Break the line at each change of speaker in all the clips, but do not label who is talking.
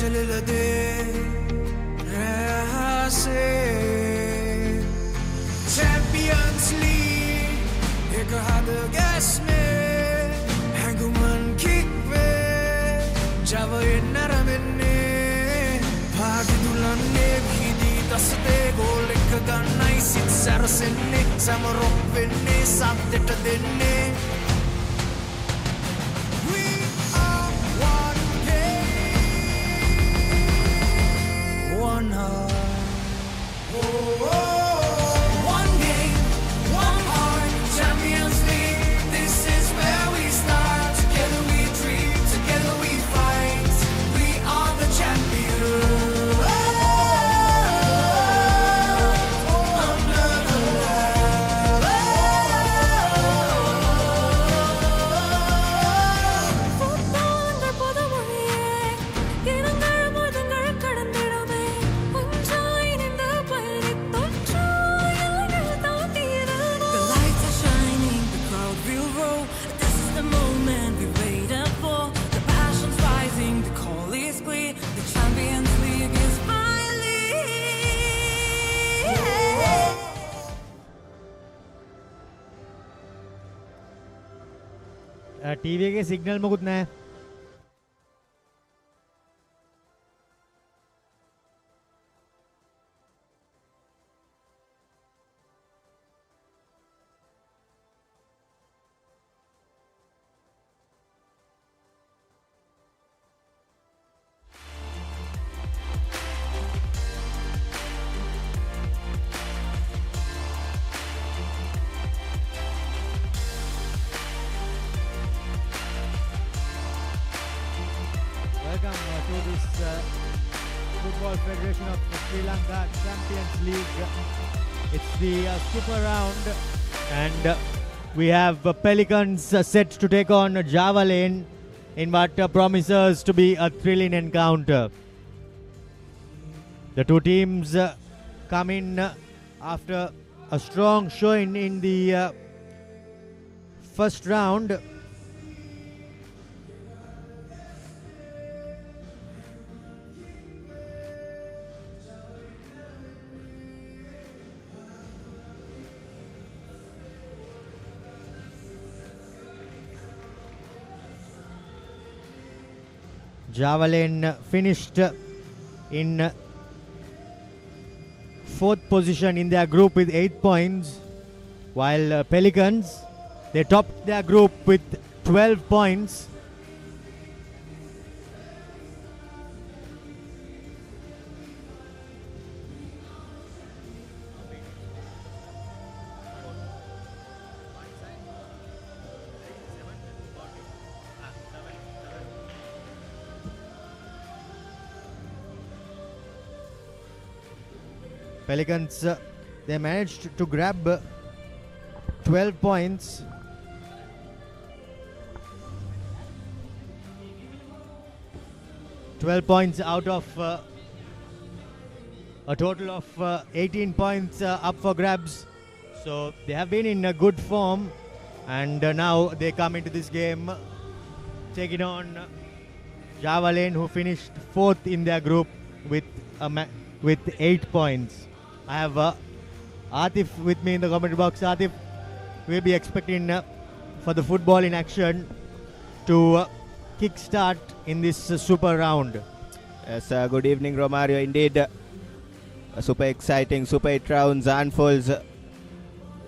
jalilade rahase Champions League ek had gas mein hanguman kick ve java naramenne bhagi dulanne bhidi dasde goal ek gannai sit sarasenne samarok venne satteta denne one heart. Oh, oh, oh. One game, one heart. Champions League. This is where we start. Together we dream, together we fight. We are the champions. Under the
Football under podamuriye irangal modangal kadandidume unjain inda payitotru ellagal taathirumo The lights are shining, the crowd will roll. This is the moment we waited for. The passion's rising, the call is clear. The Champions League is finally here.
TV එකේ signal මොකුත් නැහැ. Welcome to this Football Federation of Sri Lanka Champions League. It's the super round, and we have Pelicans set to take on Java Lane in what promises to be a thrilling encounter. The two teams come in after a strong showing in the first round. Javelin finished in fourth position in their group with 8 points, while Pelicans, they topped their group with 12 points. Pelicans, they managed to grab 12 points. Points out of a total of 18 points up for grabs. So they have been in a good form, and now they come into this game taking on Java Lane, who finished fourth in their group with 8 points. I have Atif with me in the commentary box. Atif, we'll be expecting for the football in action to kick-start in this super round.
Yes, good evening, Romario. Indeed, super exciting, super 8 rounds unfolds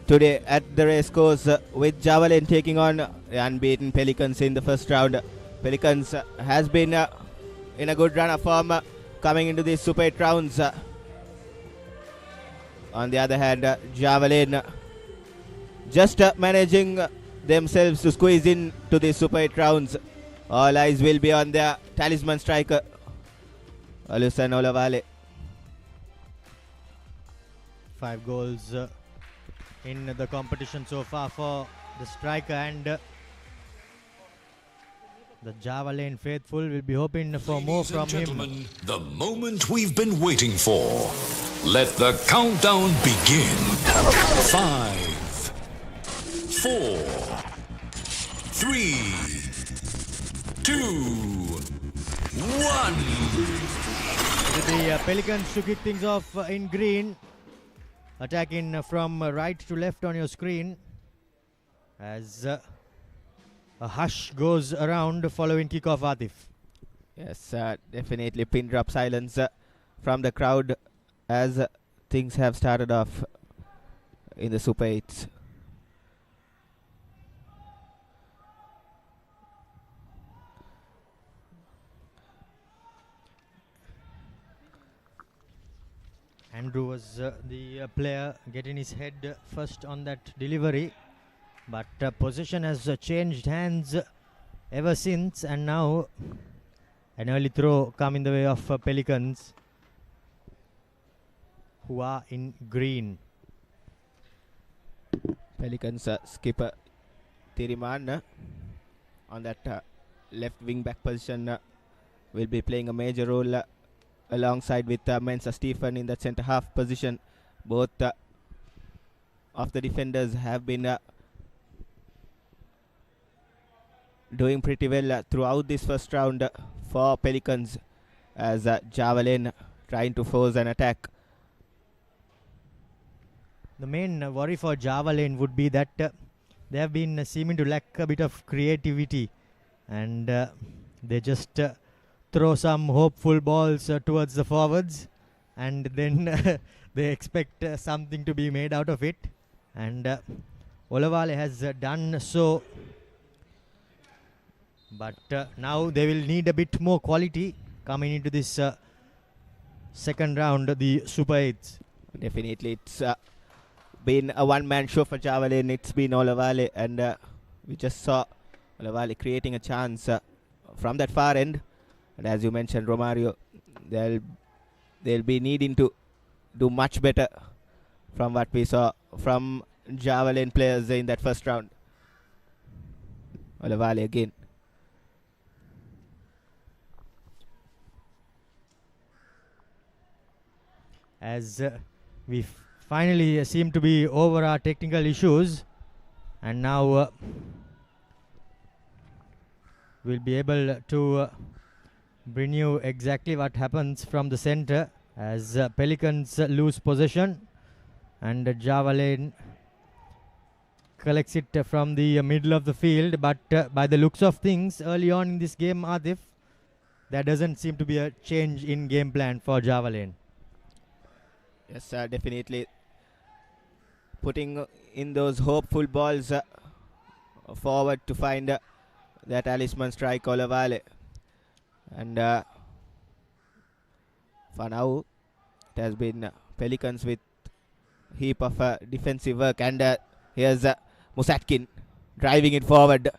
today at the race course with Javelin taking on the unbeaten Pelicans in the first round. Pelicans has been in a good run of form coming into these super 8 rounds. On the other hand, Javelin just managing themselves to squeeze in to these super 8 rounds. All eyes will be on their talisman striker, Alusan Olavale.
5 goals in the competition so far for the striker, and the Java Lane faithful will be hoping for more from him.
The moment we've been waiting for. Let the countdown begin. 5, 4, 3, 2, 1.
The Pelicans to kick things off in green. Attacking from right to left on your screen. As a hush goes around following kickoff, Atif.
Yes, definitely pin drop silence from the crowd as things have started off in the Super 8s.
Andrew was the player getting his head first on that delivery, but possession has changed hands ever since, and now an early throw come in the way of Pelicans, who are in green.
Pelicans skipper Tiriman on that left wing back position will be playing a major role alongside with Mensa Stephen in that centre half position. Both of the defenders have been doing pretty well throughout this first round for Pelicans, as Javelin trying to force an attack.
The main worry for Javelin would be that they have been seeming to lack a bit of creativity, and they just throw some hopeful balls towards the forwards, and then they expect something to be made out of it. And Olavale has done so, but now they will need a bit more quality coming into this second round, the Super 8s.
Definitely, it's been a one-man show for Javelin. It's been Olavale, and we just saw Olavale creating a chance from that far end. And as you mentioned, Romario, they'll be needing to do much better from what we saw from Javelin players in that first round. Olavale again.
As we finally seem to be over our technical issues, and now we'll be able to bring you exactly what happens from the center as Pelicans lose possession, and Javelin collects it from the middle of the field. But by the looks of things early on in this game, Atif, there doesn't seem to be a change in game plan for Javelin.
Yes, definitely putting in those hopeful balls forward to find that talisman strike Olavale. And for now, it has been Pelicans with heap of defensive work. And here's Musatkin driving it forward.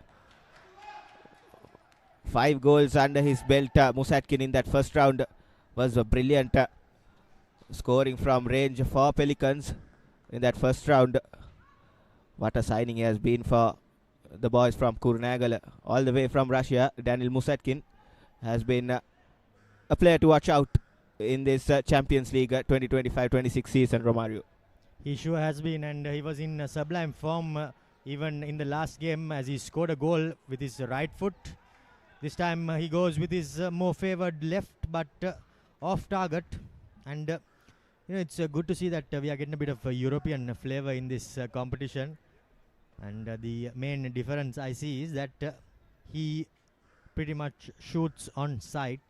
5 goals under his belt. Musatkin in that first round was brilliant, scoring from range for Pelicans in that first round. What a signing he has been for the boys from Kurnagal, all the way from Russia. Daniel Musatkin has been a player to watch out in this Champions League 2025-26 season, Romario.
He sure has been, and he was in sublime form even in the last game, as he scored a goal with his right foot. This time he goes with his more favoured left, but off target. And it's good to see that we are getting a bit of a European flavour in this competition. And the main difference I see is that he pretty much shoots on sight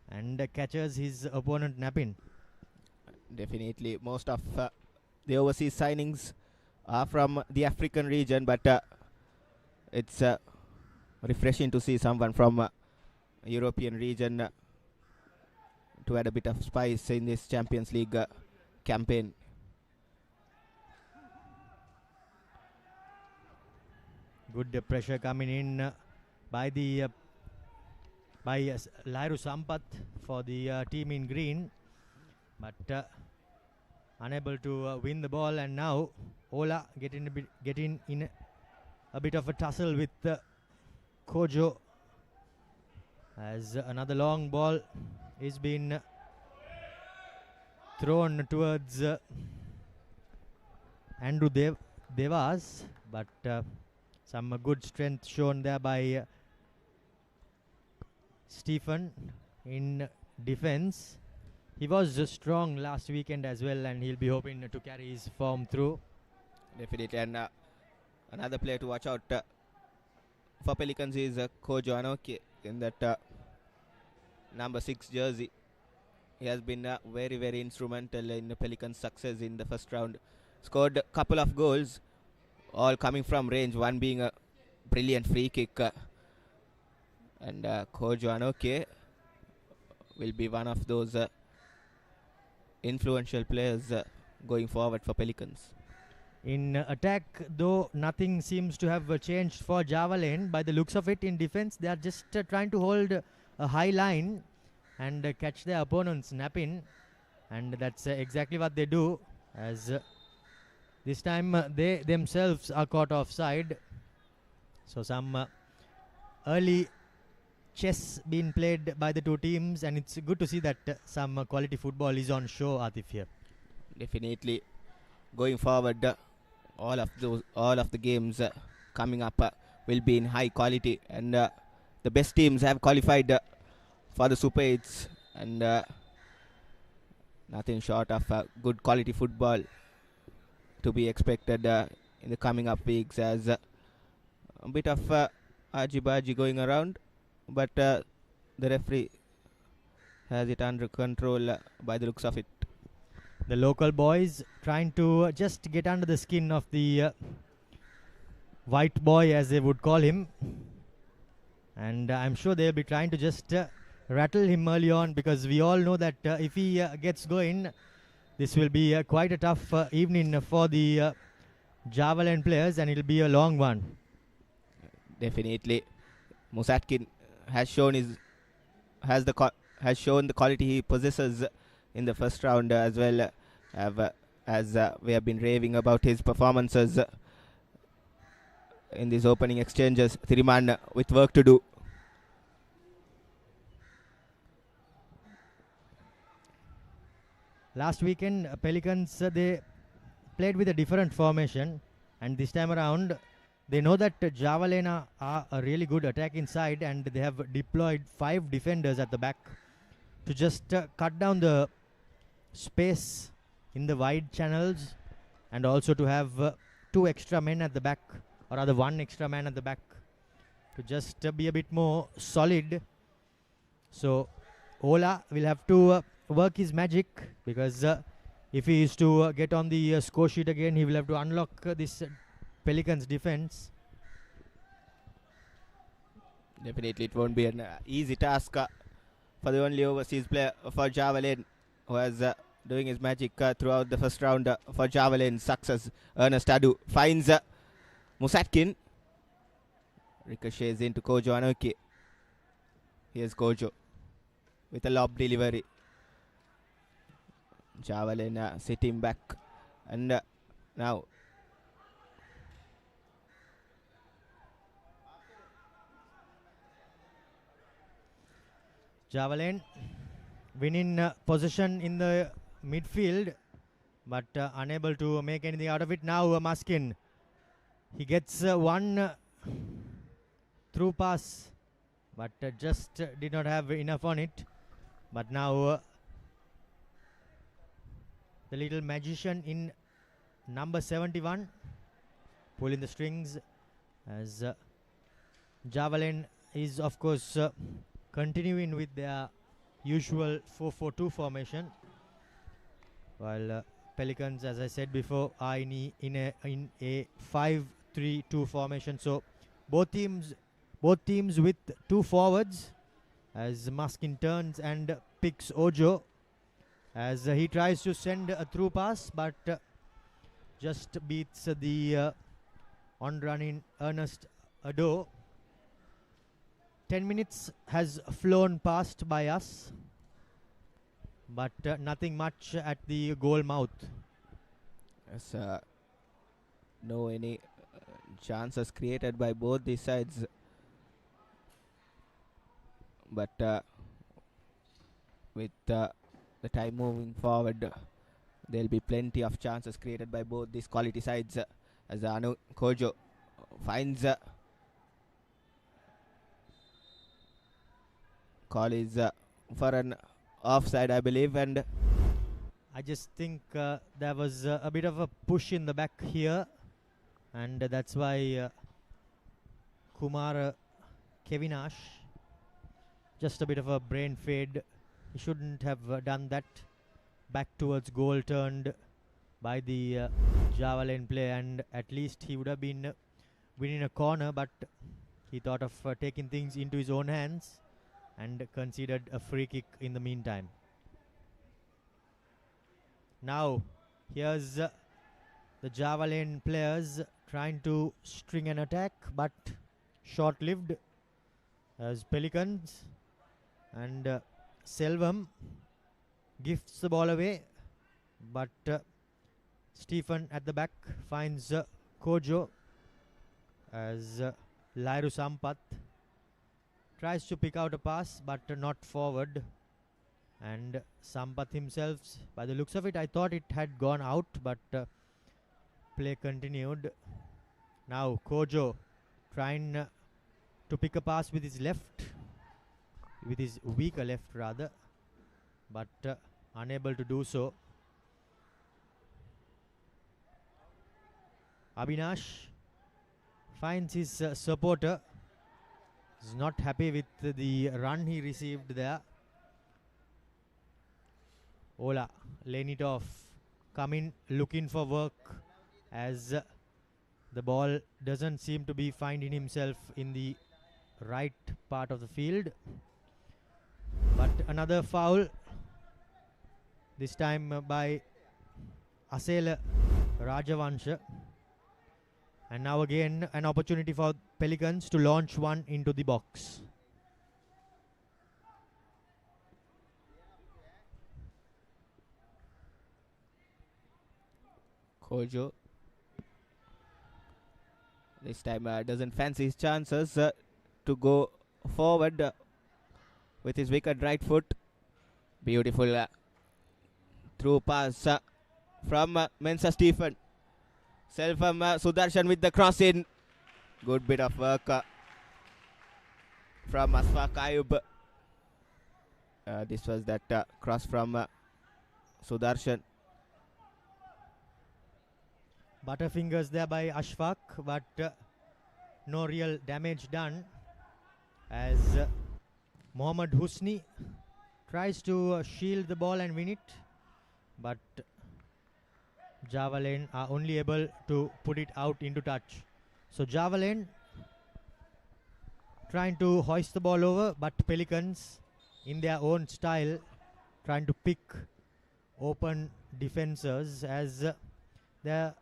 and catches his opponent napping.
Definitely, most of the overseas signings are from the African region, but it's refreshing to see someone from European region to add a bit of spice in this Champions League campaign.
Good pressure coming in by the Lairu Sampath for the team in green, but unable to win the ball. And now Ola getting in a bit of a tussle with Kojo, as another long ball is being thrown towards Andrew Devas, but some good strength shown there by Stephen in defense. He was strong last weekend as well, and he'll be hoping to carry his form through.
Definitely, and another player to watch out for Pelicans is Kojo Anoke in that number 6 jersey. He has been very, very instrumental in the Pelicans' success in the first round. Scored a couple of goals, all coming from range, one being a brilliant free kick. And Kojo Anoke will be one of those influential players going forward for Pelicans.
In attack, though, nothing seems to have changed for Javelin. By the looks of it, in defense, they are just trying to hold a high line and catch their opponents napping. And that's exactly what they do, as this time they themselves are caught offside. So some early chess being played by the two teams, and it's good to see that some quality football is on show, Atif, here.
Definitely, going forward, all of the games coming up will be in high quality, and the best teams have qualified for the Super 8s, and nothing short of good quality football to be expected in the coming up weeks, as a bit of argy-bargy going around, but the referee has it under control by the looks of it.
The local boys trying to just get under the skin of the white boy, as they would call him, and I'm sure they'll be trying to just rattle him early on, because we all know that if he gets going, this will be quite a tough evening for the Javelin players, and it'll be a long one.
Definitely, Musatkin has shown the quality he possesses in the first round as well, as we have been raving about his performances in these opening exchanges. Thiriman with work to do.
Last weekend, Pelicans, they played with a different formation, and this time around, they know that Javelin are a really good attacking side, and they have deployed 5 defenders at the back to just cut down the space in the wide channels, and also to have 2 extra men at the back, or rather 1 extra man at the back, to just be a bit more solid. So Ola will have to work his magic, because if he is to get on the score sheet again, he will have to unlock this Pelicans defense.
Definitely, it won't be an easy task for the only overseas player for Javelin, who has doing his magic throughout the first round for Javelin success. Ernest Adu finds Musatkin. Ricochets into Kojo Anoke. Here's Kojo with a lob delivery. Javelin sitting back, and now
Javelin winning possession in the midfield, but unable to make anything out of it. Now Maskin, he gets one through pass, but just did not have enough on it. But now the little magician in number 71 pulling the strings, as Javelin is of course continuing with their usual 4-4-2 formation, while Pelicans, as I said before, are in a 5-3-2 formation. So both teams with 2 forwards, as Maskin turns and picks Ojo, as he tries to send a through pass, but just beats the on-running Ernest Ado. 10 minutes has flown past by us, but nothing much at the goal mouth.
Yes, no any chances created by both these sides, but with the time moving forward, there'll be plenty of chances created by both these quality sides, as Kojo finds Call is for an offside, I believe, and
I just think there was a bit of a push in the back here, and that's why Kumar Kevinash, just a bit of a brain fade. He shouldn't have done that. Back towards goal turned by the Java lane play, and at least he would have been winning a corner, but he thought of taking things into his own hands and conceded a free kick in the meantime. Now, here's the Java lane players trying to string an attack, but short-lived as Pelicans, and Selvam gifts the ball away, but Stephen at the back finds Kojo as Lairu Sampath tries to pick out a pass, but not forward, and Sampath himself, by the looks of it, I thought it had gone out, but play continued. Now Kojo trying to pick a pass with his left, with his weaker left rather, but unable to do so. Abhinash finds his supporter. Is not happy with the run he received there. Ola laying it off, coming looking for work as the ball doesn't seem to be finding himself in the right part of the field. But another foul, this time by Asela Rajavansha. And now again an opportunity for Pelicans to launch one into the box.
Kojo this time doesn't fancy his chances to go forward with his wicked right foot. Beautiful through pass from Mensa Stephen. Selvam Sudarshan with the cross in. Good bit of work from Asfaq Ayub. This was that cross from Sudarshan.
Butterfingers there by Ashfaq, but no real damage done as Mohammad Husni tries to shield the ball and win it, but Java lane are only able to put it out into touch. So Java lane trying to hoist the ball over, but Pelicans in their own style trying to pick open defenders, as there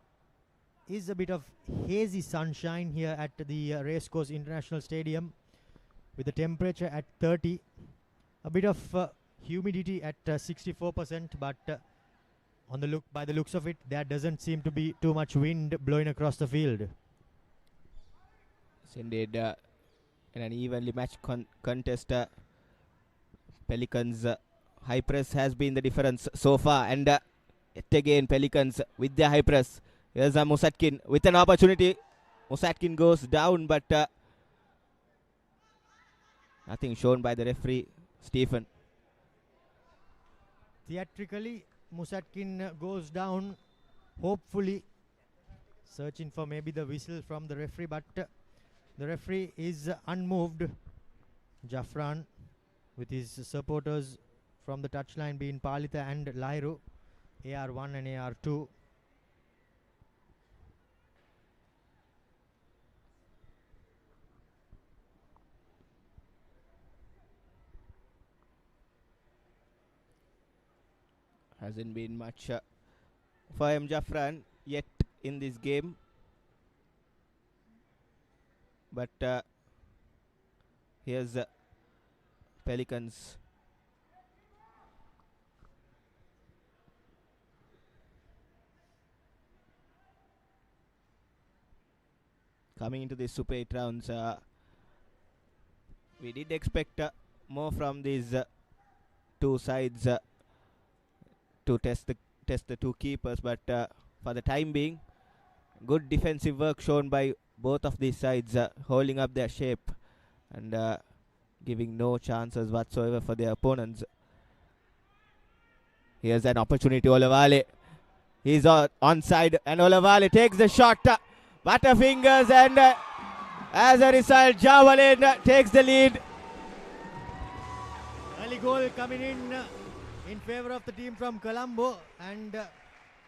is a bit of hazy sunshine here at the Racecourse International Stadium with the temperature at 30, a bit of humidity at 64%, but by the looks of it, there doesn't seem to be too much wind blowing across the field.
It's indeed in an evenly matched contest. Pelicans high press has been the difference so far, and yet again Pelicans with their high press. Here's Musatkin with an opportunity. Musatkin goes down, but nothing shown by the referee, Stephen.
Theatrically, Musatkin goes down, hopefully searching for maybe the whistle from the referee, but the referee is unmoved. Jafran with his supporters from the touchline being Palita and Lairu, AR1 and AR2.
Hasn't been much for M. Jafran yet in this game, but here's Pelicans. Coming into the Super 8 rounds, we did expect more from these two sides to test the two keepers, but for the time being, good defensive work shown by both of these sides, holding up their shape and giving no chances whatsoever for their opponents. Here's an opportunity, Olawale. He's onside, and Olawale takes the shot. Butterfingers, and as a result, Javelin takes the lead.
Early goal coming in favor of the team from Colombo, and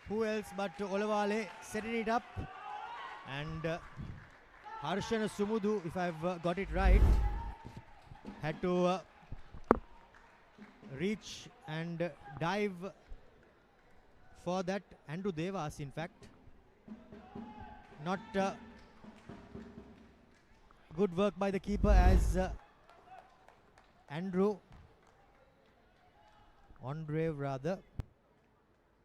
who else but Olawale setting it up, and Harshan Sumudu, if I've got it right, had to reach and dive for that. Andrew Devas, in fact, not good work by the keeper, as Andre rather,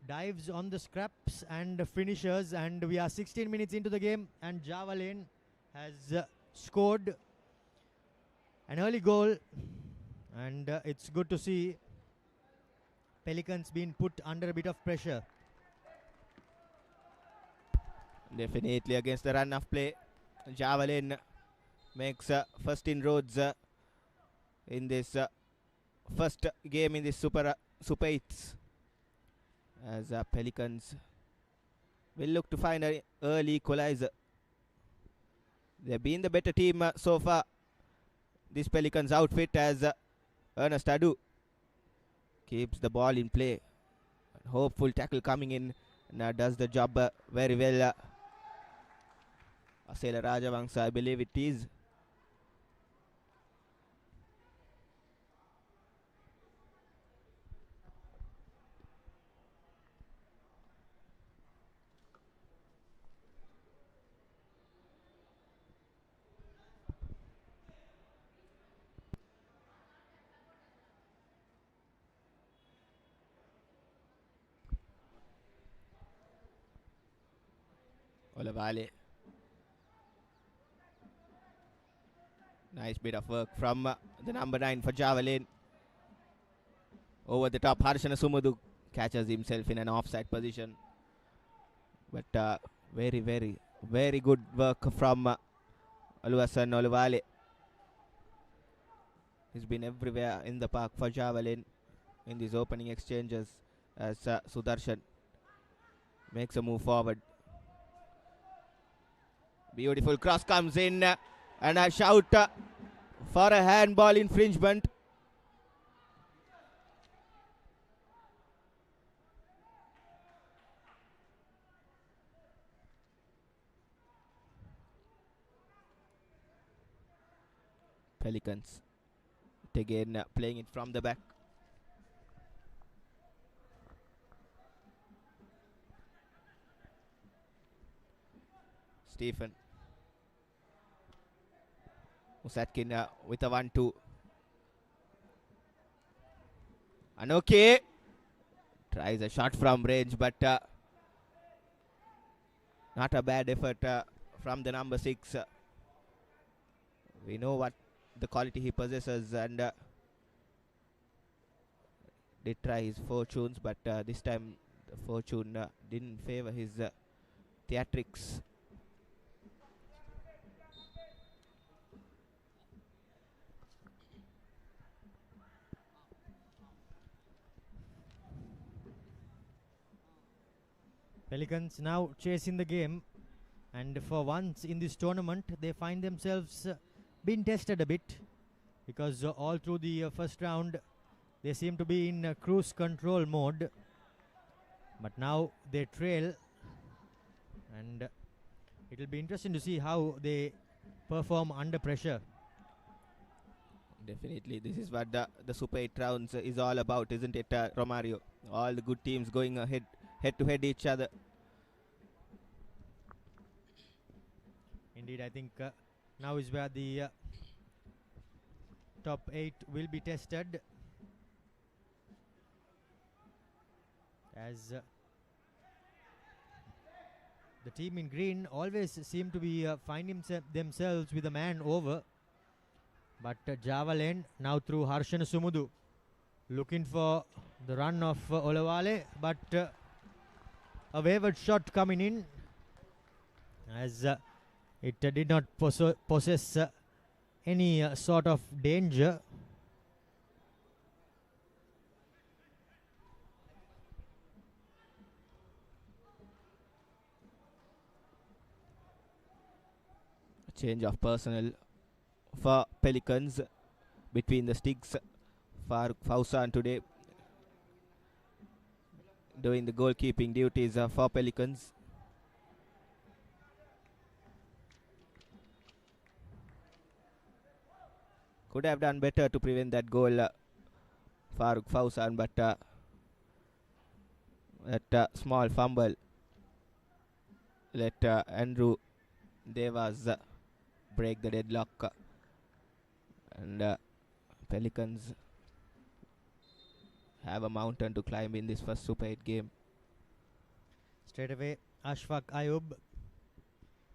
dives on the scraps and finishes, and we are 16 minutes into the game, and Javelin has scored an early goal, and it's good to see Pelicans being put under a bit of pressure.
Definitely against the run of play, Javelin makes first inroads in this first game in this Super 8s, as Pelicans will look to find an early equalizer. They've been the better team so far. This Pelicans outfit, as Ernest Adu keeps the ball in play. Hopeful tackle coming in, and does the job very well. Asela Rajavangsa, I believe it is. Olawale. Nice bit of work from the number 9 for Javelin. Over the top, Harshana Sumudu catches himself in an offside position. But very, very, very good work from Oluwasan Olawale. He's been everywhere in the park for Javelin in these opening exchanges, as Sudarshan makes a move forward. Beautiful cross comes in, and a shout for a handball infringement. Pelicans again playing it from the back. Stephen Musatkin with a 1-2. Anoke tries a shot from range, but not a bad effort from the number 6. We know what the quality he possesses, and did try his fortunes, but this time the fortune didn't favor his theatrics.
Pelicans now chasing the game, and for once in this tournament they find themselves being tested a bit, because all through the first round they seem to be in cruise control mode, but now they trail, and it will be interesting to see how they perform under pressure.
Definitely, this is what the Super 8 rounds is all about, isn't it, Romario? All the good teams going ahead, head to head each other.
Indeed, I think now is where the top 8 will be tested, as the team in green always seem to be finding themselves with a man over, but Javelin now through Harshan Sumudu looking for the run of Olawale, but a wayward shot coming in, as it did not possess any sort of danger.
Change of personnel for Pelicans between the sticks. Farooq Fawzan today doing the goalkeeping duties for Pelicans. Could have done better to prevent that goal, Farooq Fawzan, but that small fumble let Andrew Devas break the deadlock, and Pelicans have a mountain to climb in this first Super 8 game.
Straight away, Ashfaq Ayub.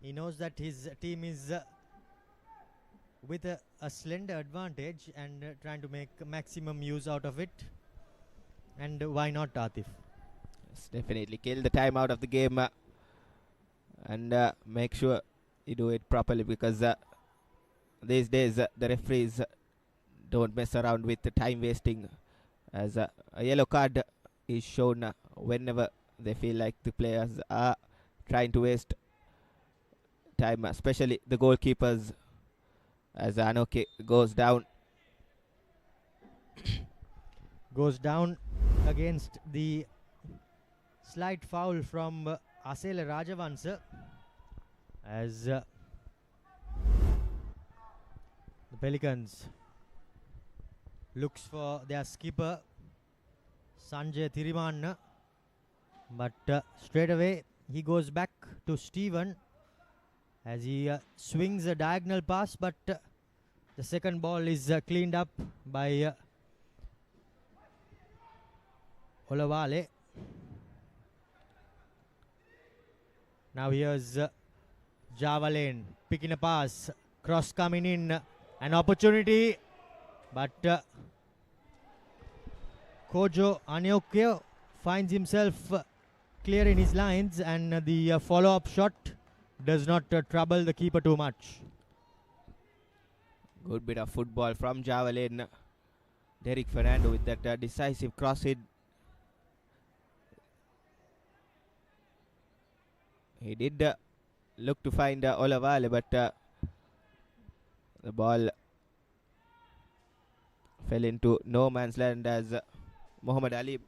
He knows that his team is with a slender advantage and trying to make maximum use out of it. And why not, Atif?
Yes, definitely kill the time out of the game and make sure you do it properly, because these days the referees don't mess around with the time wasting, as a yellow card is shown whenever they feel like the players are trying to waste time, especially the goalkeepers, as Anoke goes down.
Goes down against the slight foul from Asela Rajavansa, as the Pelicans looks for their skipper Sanjay Thirimanna, but straight away he goes back to Steven as he swings a diagonal pass, but the second ball is cleaned up by Olawale. Now here's Javalin picking a pass, cross coming in, an opportunity, but Kojo Anyokyo finds himself clear in his lines, and the follow-up shot does not trouble the keeper too much.
Good bit of football from Javelin. Derek Fernando with that decisive cross-hit. He did look to find Olavale, but the ball fell into no man's land as Muhammad Ali,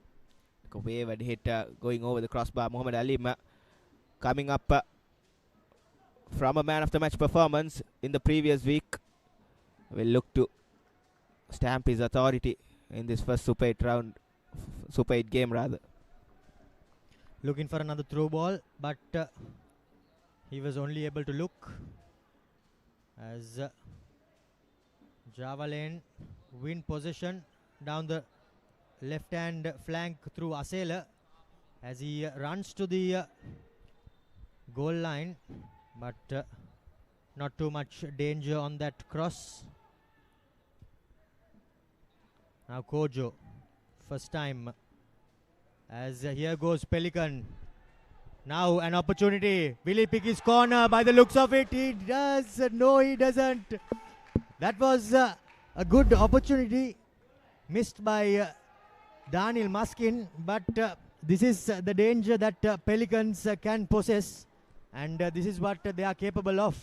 a wavered hit going over the crossbar. Muhammad Ali coming up from a man of the match performance in the previous week, will look to stamp his authority in this first Super 8 round, Super 8 game rather.
Looking for another through ball, but he was only able to look as Javalin win possession down the left hand flank through Asela as he runs to the goal line, but not too much danger on that cross. Now Kojo, first time, as here goes Pelican. Now an opportunity. Will he pick his corner? By the looks of it, he does. No, he doesn't. That was a good opportunity missed by Daniel Muskin, but this is the danger that Pelicans can possess, and this is what they are capable of.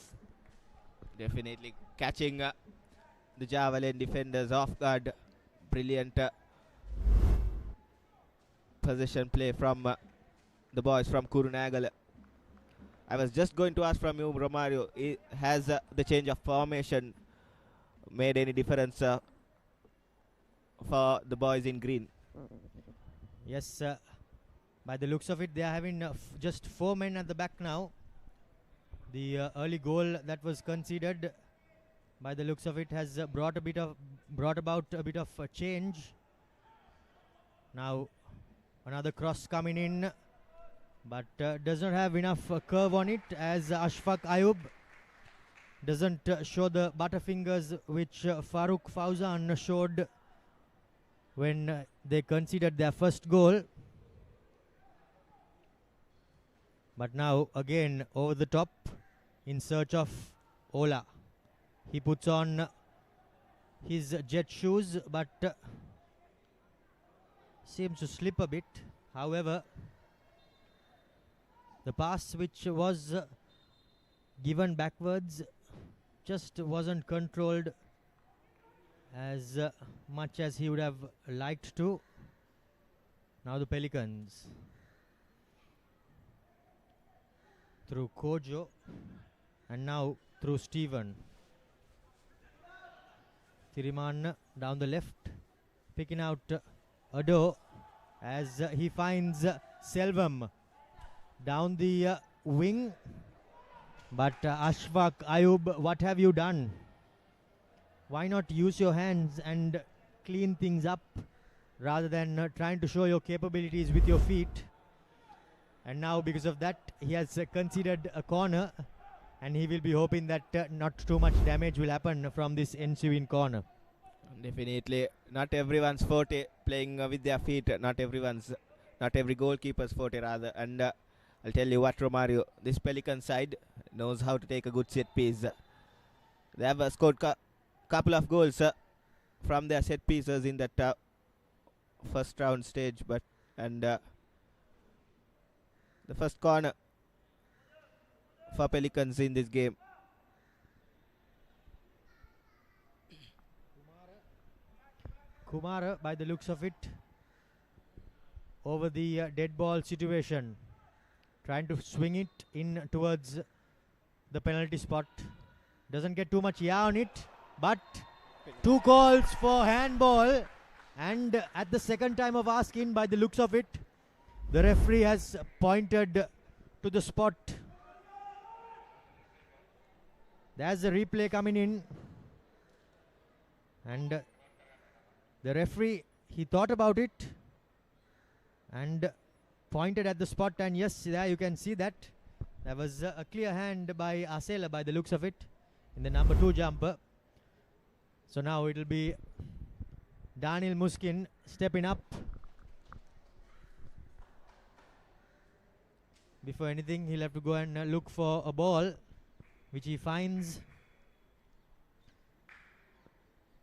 Definitely catching the Javelin defenders off guard. Brilliant possession play from the boys from Kurunagal. I was just going to ask from you, Romario, has the change of formation made any difference for the boys in green?
Yes, by the looks of it, they are having just 4 men at the back now. The early goal that was conceded, by the looks of it, has brought about a bit of change. Now another cross coming in, but does not have enough curve on it, as Ashfaq Ayub doesn't show the butterfingers which Farooq Fawzan showed when they conceded their first goal. But now again over the top in search of Ola. He puts on his jet shoes, but seems to slip a bit. However, the pass which was given backwards just wasn't controlled as much as he would have liked to. Now the Pelicans through Kojo and now through Steven. Thiriman down the left, picking out Ado as he finds Selvam down the wing. But Ashfaq Ayub, what have you done? Why not use your hands and clean things up rather than trying to show your capabilities with your feet? And now because of that he has conceded a corner, and he will be hoping that not too much damage will happen from this ensuing corner.
Definitely not everyone's forte playing with their feet. Not every goalkeeper's forte rather. And I'll tell you what, Romario, this Pelican side knows how to take a good set piece. They have scored couple of goals from their set pieces in that first round stage, but the first corner for Pelicans in this game.
Kumara, by the looks of it, over the dead ball situation, trying to swing it in towards the penalty spot. Doesn't get too much on it, but 2 calls for handball, and at the second time of asking, by the looks of it, the referee has pointed to the spot. There's a replay coming in, and the referee, he thought about it and pointed at the spot, and yes, there you can see that there was a clear hand by Asela by the looks of it in the number 2 jumper. So now it will be Daniel Muskin stepping up. Before anything, he'll have to go and look for a ball, which he finds.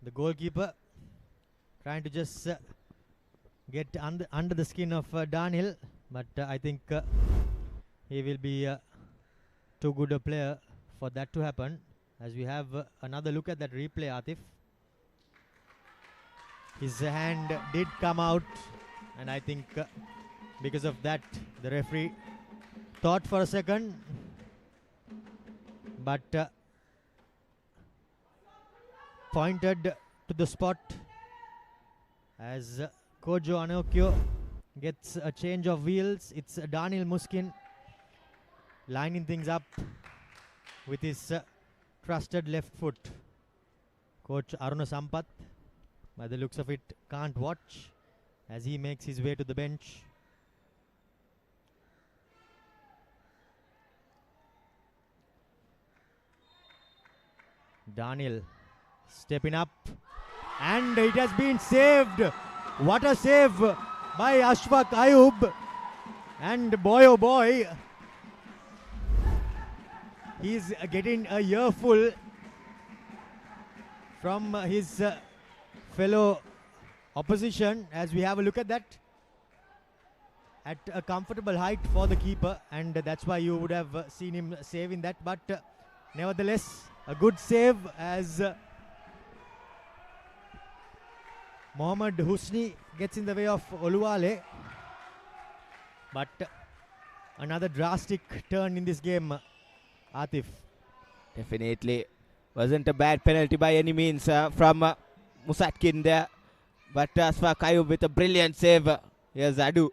The goalkeeper trying to just get under the skin of Daniel, but I think he will be too good a player for that to happen. As we have another look at that replay, Atif. His hand did come out, and I think because of that the referee thought for a second, but pointed to the spot as Kojo Anokyo gets a change of wheels. It's Daniel Muskin lining things up with his trusted left foot. Coach Aruna Sampath, by the looks of it, can't watch as he makes his way to the bench. Daniel stepping up, and it has been saved. What a save by Ashfaq Ayub. And boy oh boy, he's getting a earful from his fellow opposition. As we have a look at that, at a comfortable height for the keeper, and that's why you would have seen him saving that. But nevertheless, a good save as Mohammad Husni gets in the way of Oluwale. But another drastic turn in this game, Atif.
Definitely wasn't a bad penalty by any means from Musatkin there, but Ashfaq Ayub with a brilliant save. Here's Adu.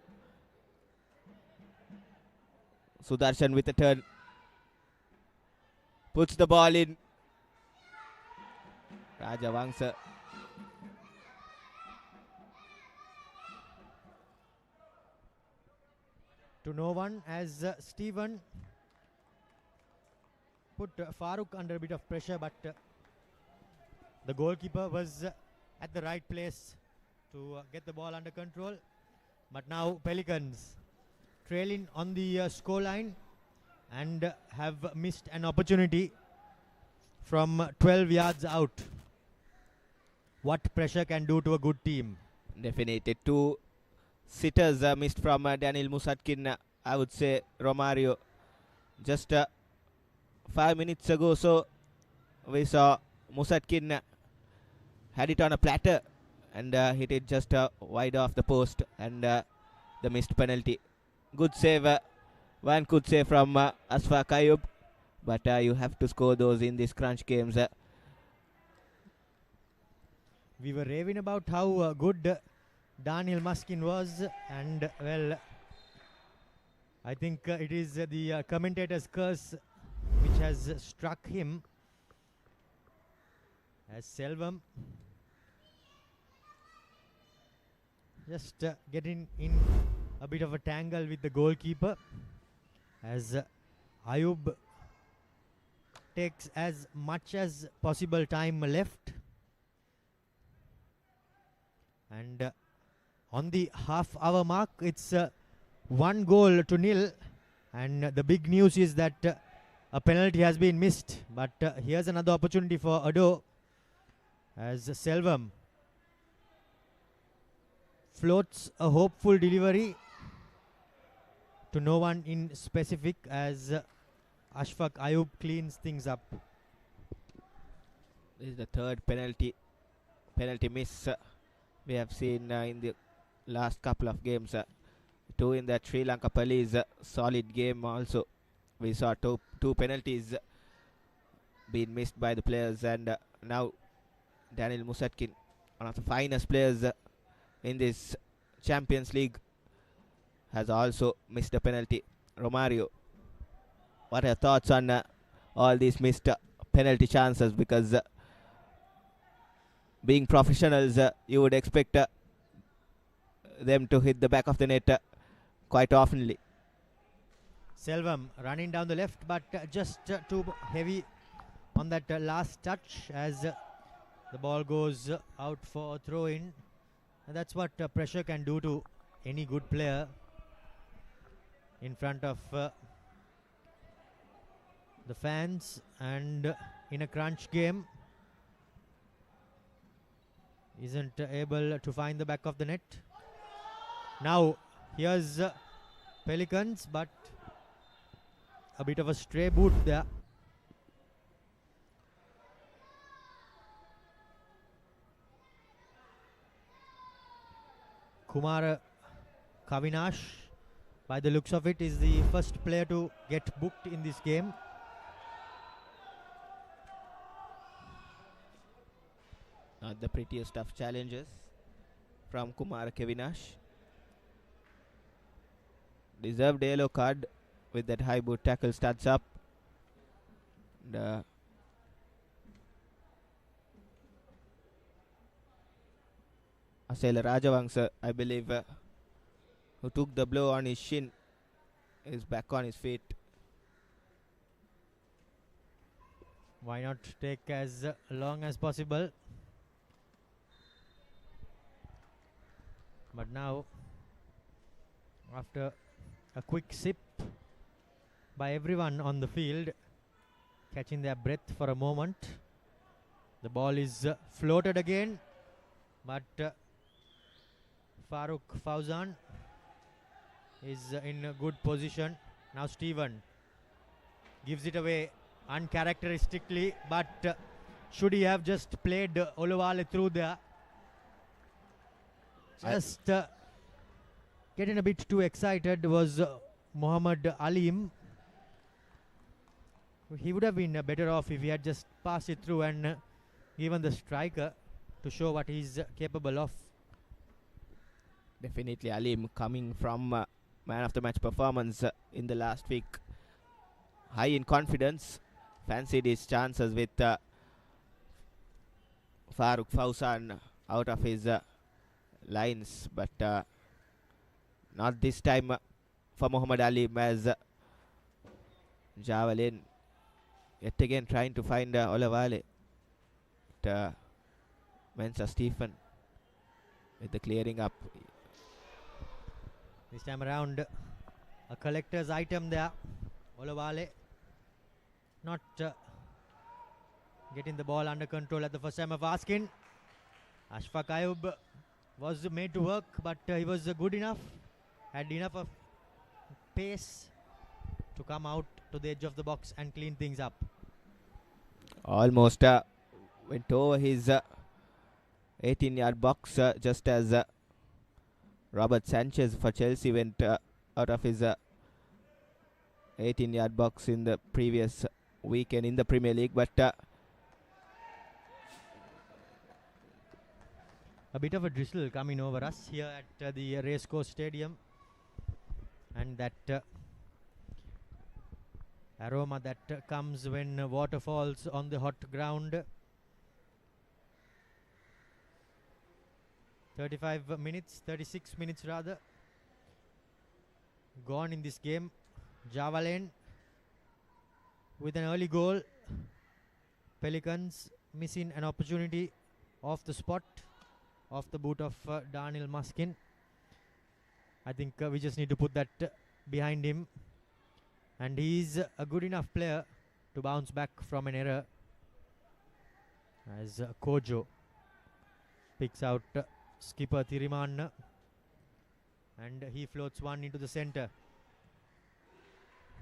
Sudarshan with a turn, puts the ball in. Raja Wangsa.
To no one as Steven put Farooq under a bit of pressure, but the goalkeeper was at the right place to get the ball under control. But now Pelicans trailing on the scoreline and have missed an opportunity from 12 yards out. What pressure can do to a good team.
Definitely. Two sitters missed from Daniel Musatkin. I would say Romario. Just 5 minutes ago, so we saw Musatkin had it on a platter and hit it just wide off the post, and the missed penalty. Good save, one could say, from Asfaq Ayub, but you have to score those in these crunch games.
We were raving about how good Daniel Muskin was, and well, I think it is the commentator's curse which has struck him, as Selvam just getting in a bit of a tangle with the goalkeeper, as Ayub takes as much as possible time left, and on the half-hour mark it's 1-0, and the big news is that a penalty has been missed, but here's another opportunity for Ado, as Selvam floats a hopeful delivery to no one in specific, as Ashfaq Ayub cleans things up.
This is the third penalty miss we have seen in the last couple of games. Two in that Sri Lanka Police solid game also. We saw two penalties being missed by the players, and now Daniel Musatkin, one of the finest players in this Champions League, has also missed a penalty. Romario, what are your thoughts on all these missed penalty chances? Because being professionals, you would expect them to hit the back of the net quite oftenly.
Selvam running down the left, but just too heavy on that last touch, as the ball goes out for a throw-in. And that's what pressure can do to any good player in front of the fans, and in a crunch game isn't able to find the back of the net. Now here's Pelicans, but a bit of a stray boot there. Kumar Kavinash, by the looks of it, is the first player to get booked in this game.
Not the prettiest of challenges from Kumar Kavinash. Deserved yellow card with that high boot tackle. Starts up. And, Asela Rajavangsa, I believe, who took the blow on his shin, is back on his feet.
Why not take as long as possible? But now, after a quick sip by everyone on the field, catching their breath for a moment, the ball is floated again, but Farooq Fauzan is in a good position. Now Stephen gives it away uncharacteristically, but should he have just played Olawale through there? Just getting a bit too excited was Muhammad Alim. He would have been better off if he had just passed it through and given the striker to show what he's capable of.
Definitely Alim, coming from man of the match performance in the last week. High in confidence, fancied his chances with Farooq Fauzan out of his lines, but not this time for Muhammad Alim, as Javelin yet again trying to find Olawale. Mensa Stephen with the clearing up.
This time around, a collector's item there. Olawale not getting the ball under control at the first time of asking. Ashfaq Ayub was made to work, but he was good enough, had enough of pace to come out to the edge of the box and clean things up.
Almost went over his 18-yard box just as Robert Sanchez for Chelsea went out of his 18-yard box in the previous weekend in the Premier League. But
a bit of a drizzle coming over us here at the Racecourse Stadium, and that aroma that comes when water falls on the hot ground. 36 minutes rather, gone in this game. Java Lane with an early goal. Pelicans missing an opportunity off the spot, off the boot of Daniel Muskin. I think we just need to put that behind him, and he's a good enough player to bounce back from an error, as Kojo picks out skipper Thirimanna, and he floats one into the center.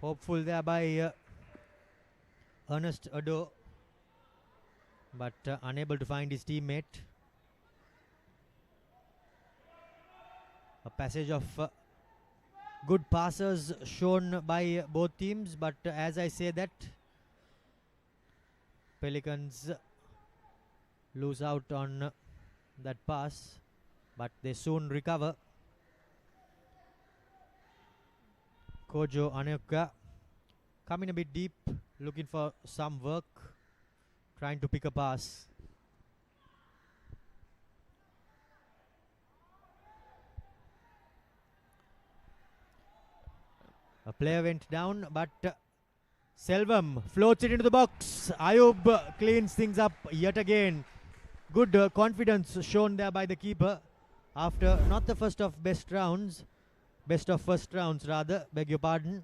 Hopeful there by Ernest Ado, but unable to find his teammate. A passage of good passes shown by both teams, but as I say that, Pelicans lose out on that pass, but they soon recover. Kojo Aneka coming a bit deep, looking for some work, trying to pick a pass. A player went down, but Selvam floats it into the box. Ayub cleans things up yet again. Good confidence shown there by the keeper after not the first of best of first rounds rather, beg your pardon.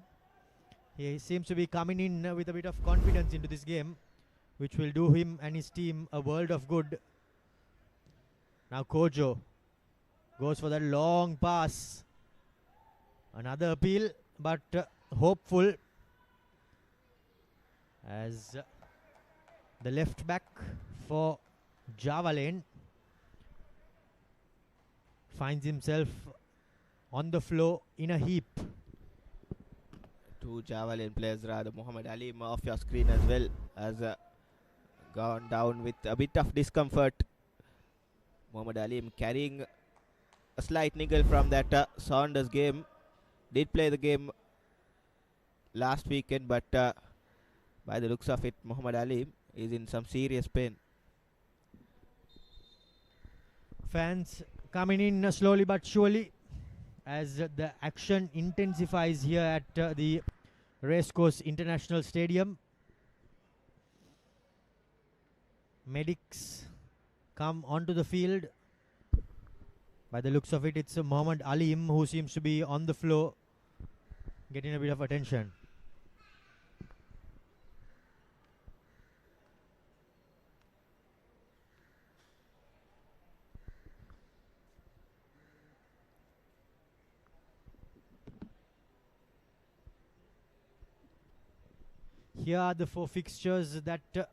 He seems to be coming in with a bit of confidence into this game, which will do him and his team a world of good. Now Kojo goes for that long pass. Another appeal, but hopeful, as the left back for Java Lane finds himself on the floor in a heap.
Two Java Lane players, rather, Muhammad Ali off your screen as well, has gone down with a bit of discomfort. Muhammad Ali carrying a slight niggle from that Saunders game. Did play the game last weekend, but by the looks of it, Muhammad Ali is in some serious pain.
Fans coming in slowly but surely as the action intensifies here at the Racecourse International Stadium. Medics come onto the field. By the looks of it, it's Muhammad Alim who seems to be on the floor, getting a bit of attention. Here are the four fixtures that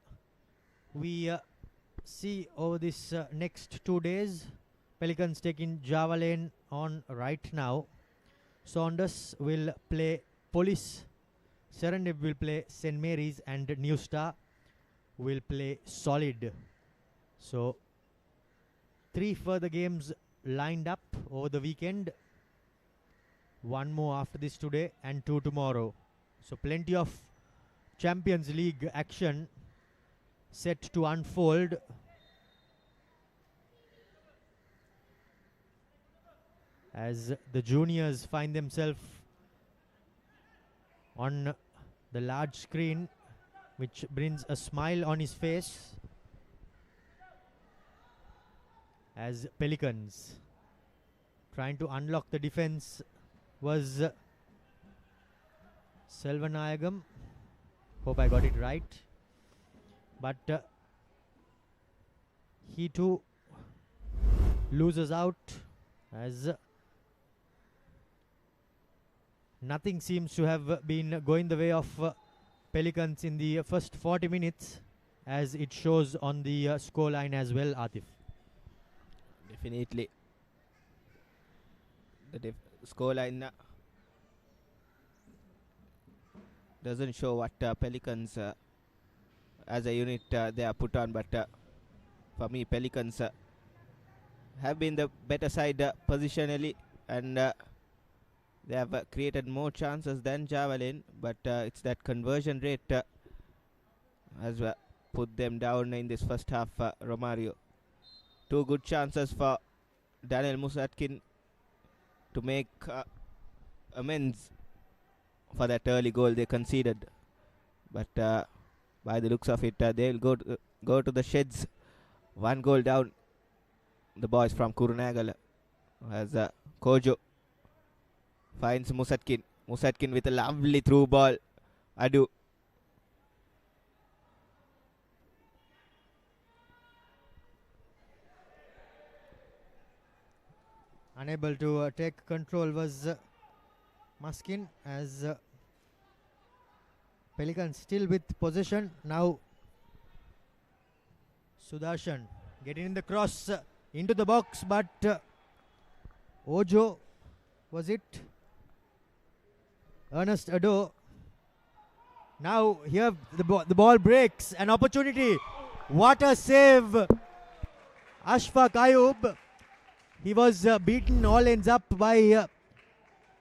we see over this next 2 days. Pelicans taking Java Lane on right now. Saunders will play Police. Serendip will play St. Mary's, and New Star will play Solid. So 3 further games lined up over the weekend. 1 more after this today and 2 tomorrow. So plenty of Champions League action set to unfold. As the juniors find themselves on the large screen, which brings a smile on his face, as Pelicans trying to unlock the defense was Selvanayagam. Hope I got it right. But he too loses out as nothing seems to have been going the way of Pelicans in the first 40 minutes, as it shows on the scoreline as well, Atif.
Definitely. The scoreline doesn't show what Pelicans as a unit they are put on, but for me, Pelicans have been the better side positionally, and they have created more chances than Javelin, but it's that conversion rate has put them down in this first half, Romario. 2 good chances for Daniel Musatkin to make amends for that early goal they conceded. But by the looks of it, they'll go to the sheds. 1 goal down. The boys from Kurunagala, as Kojo finds Musatkin. Musatkin with a lovely through ball. Adu.
Unable to take control was Muskin, as Pelicans still with possession. Now Sudarshan getting in the cross into the box, but Ojo, was it? Ernest Ado. Now here the ball breaks. An opportunity. What a save. Ashfaq Ayub. He was beaten all ends up by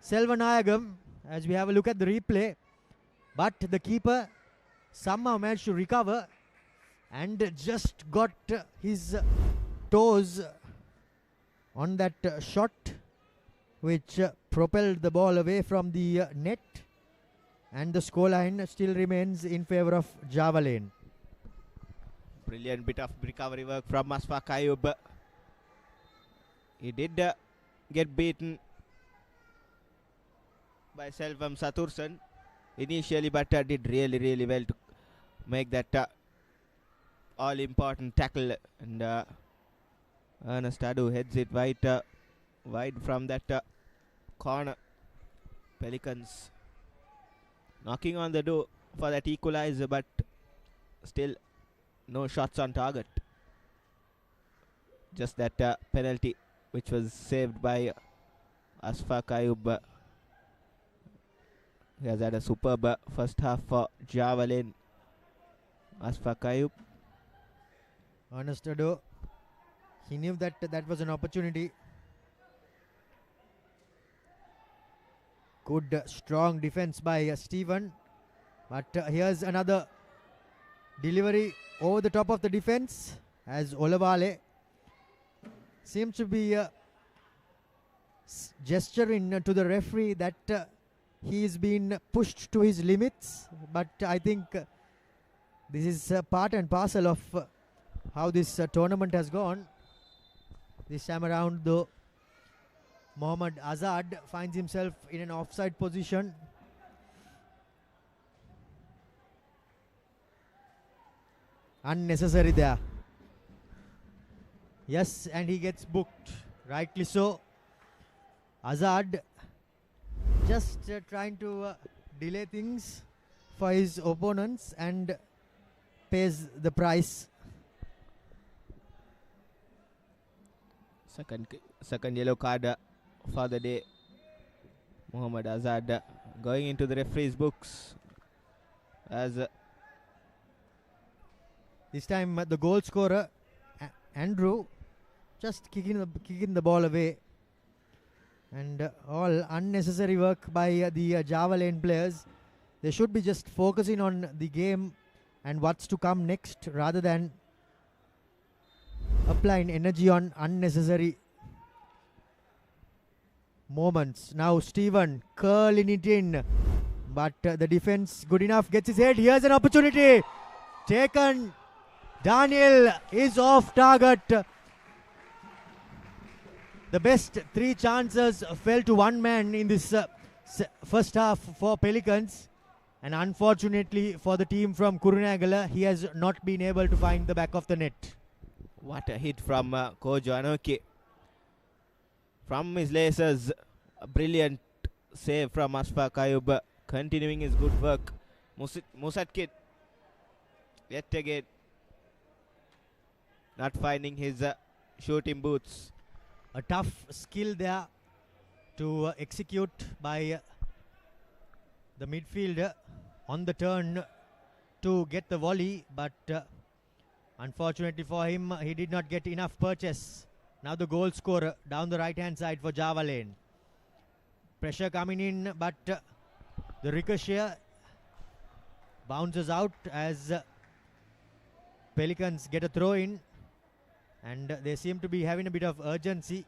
Selvanayagam, as we have a look at the replay. But the keeper somehow managed to recover and just got his toes on that shot, which propelled the ball away from the net, and the scoreline still remains in favor of Javelin.
Brilliant bit of recovery work from Ashfaq Ayub. He did get beaten by Selvam Satursan initially, but did really well to make that all-important tackle, and Ernest Adu heads it wide from that corner. Pelicans knocking on the door for that equalizer, but still no shots on target. Just that penalty, which was saved by Ashfaq Ayub. He has had a superb first half for Javelin. Ashfaq Ayub.
Ernest Ado, he knew that that was an opportunity. Good strong defense by Stephen, but here's another delivery over the top of the defense, as Olavale seems to be gesturing to the referee that he's been pushed to his limits, but I think this is part and parcel of how this tournament has gone. This time around, though, Mohammad Azad finds himself in an offside position. Unnecessary there. Yes, and he gets booked. Rightly so. Azad just trying to delay things for his opponents and pays the price.
Second yellow card for the day. Mohammad Azad going into the referee's books, as
this time the goal scorer Andrew just kicking the ball away, and all unnecessary work by the Javelin players. They should be just focusing on the game and what's to come next, rather than applying energy on unnecessary moments. Now Stephen curling it in, but the defense good enough, gets his head. Here's an opportunity taken. Daniel is off target. The best 3 chances fell to one man in this first half for Pelicans, and unfortunately for the team from Kurunagala, he has not been able to find the back of the net.
What a hit from Kojo Anoki. From his lasers, a brilliant save from Asfaq Ayub, continuing his good work. Musatkin yet again not finding his shooting boots.
A tough skill there to execute by the midfielder on the turn to get the volley, but unfortunately for him, he did not get enough purchase. Now the goal scorer down the right hand side for Java Lane. Pressure coming in, but the ricochet bounces out as Pelicans get a throw in, and they seem to be having a bit of urgency,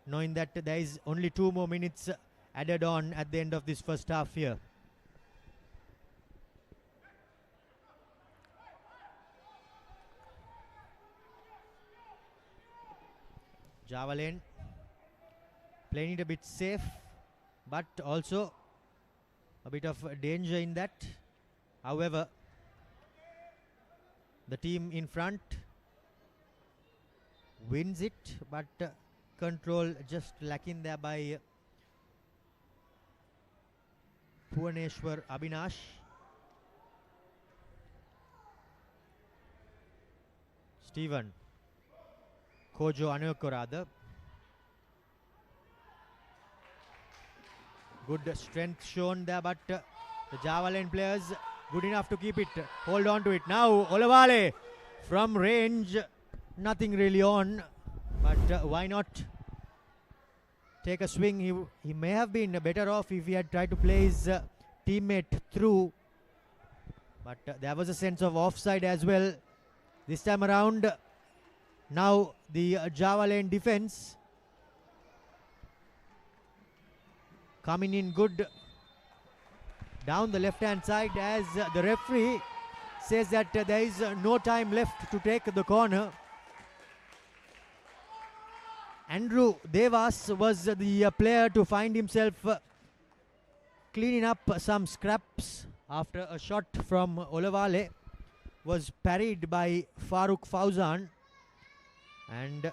knowing that there is only 2 more minutes added on at the end of this first half here. Java Lane playing it a bit safe, but also a bit of danger in that. However, the team in front wins it, but control just lacking there by Bhuvaneshwar Abhinash. Stephen Kojo Anoko rather. Good strength shown there, but the Java Lane players good enough to keep it, hold on to it. Now Olawale from range, nothing really on, but why not take a swing? He may have been better off if he had tried to play his teammate through, but there was a sense of offside as well this time around. Now the Java Lane defense coming in good down the left hand side as the referee says that there is no time left to take the corner. Andrew Devas was the player to find himself cleaning up some scraps after a shot from Olawale was parried by Farooq Fauzan, and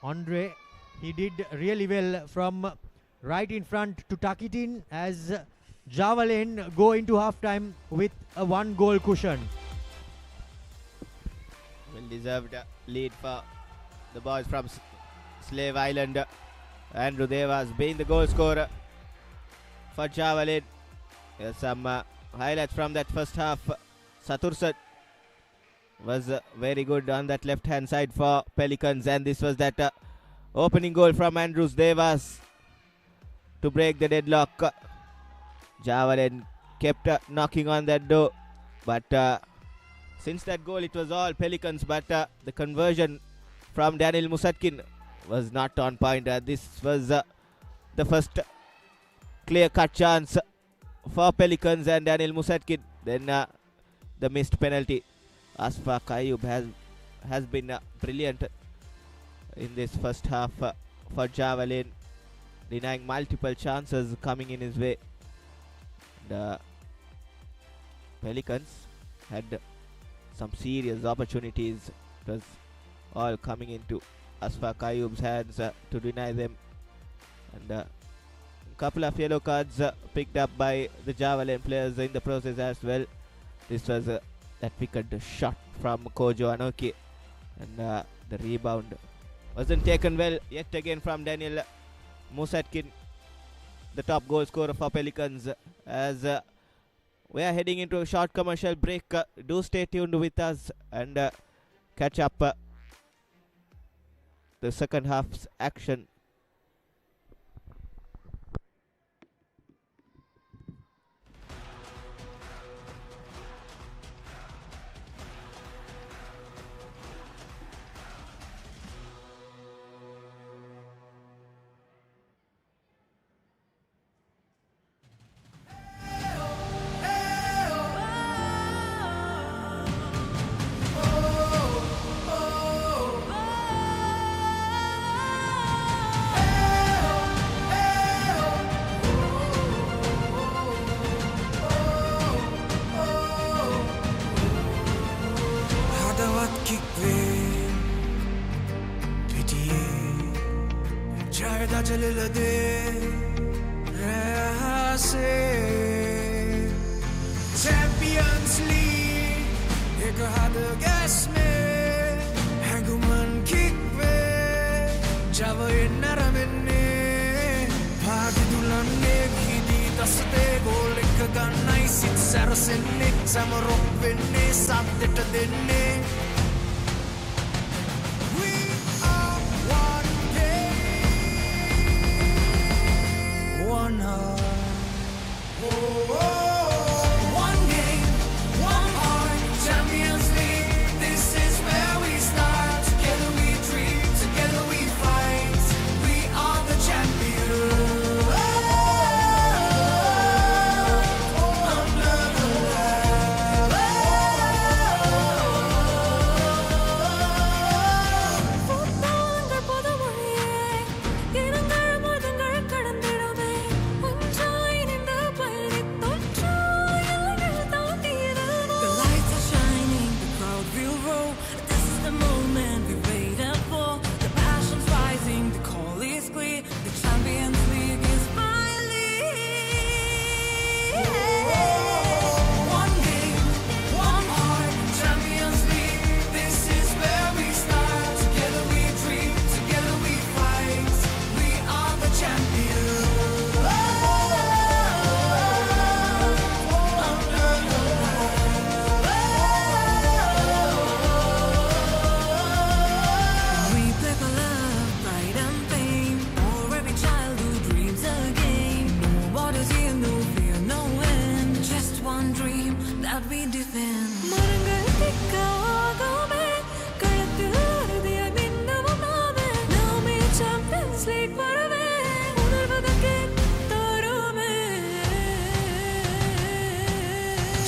Andre, he did really well from right in front to tuck it in as Java Lane go into halftime with a 1-goal cushion.
Well deserved lead for the boys from Slave Island. Andrew Devas being the goal scorer for Java Lane. Here's some highlights from that first half. Satursan was very good on that left hand side for Pelicans, and this was that opening goal from Andrews Devas to break the deadlock. Java Lane kept knocking on that door, but since that goal it was all Pelicans, but the conversion from Daniel Musatkin was not on point. This was the first clear-cut chance for Pelicans and Daniel Musatkin. Then the missed penalty. Asfaq Ayub has been brilliant in this first half for Java Lane, denying multiple chances coming in his way. The Pelicans had some serious opportunities. It was all coming into Asfaq Ayub's hands to deny them, and a couple of yellow cards picked up by the Java Lane players in the process as well. This was that wicked shot from Kojo Anoki, and the rebound wasn't taken well yet again from Daniel Musatkin, the top goal scorer for Pelicans. As we are heading into a short commercial break, do stay tuned with us and catch up the second half's action.
kajalilade rahase Champions League ek hada gas mein hanguman kick ve java ennaramenne bhagi dulanne gidi dasate goal ek gannai sit sarasenne samarok venne satteta denne one heart. One game, one heart. Champions League. This is where we start. Together we dream, together we fight. We are the champions. Under the
Football புதுமொழியே இருங்கள் மோதங்கள் கடந்திடுமே ஒன்றாய் இணைந்து பயணித்தோற்றாய் எல்லைகள் தாண்டிடுவோம்
The lights are shining, the crowd will roll. This is the moment we waited for. The passion's rising, the call is clear. The Champions League is finally one game, one heart. Champions League, this is where we start. Together we dream, together we fight. We are the champions. We play for love, pride and pain. For every child who dreams again. No borders here, no fear, no end. Just one dream that we defend.
மரங்கள் திக்காகுமே களத்தில் அறுதியாய் மின்னவும் நாமே நாமே champions league வரவே உணர்வதற்கே தருமே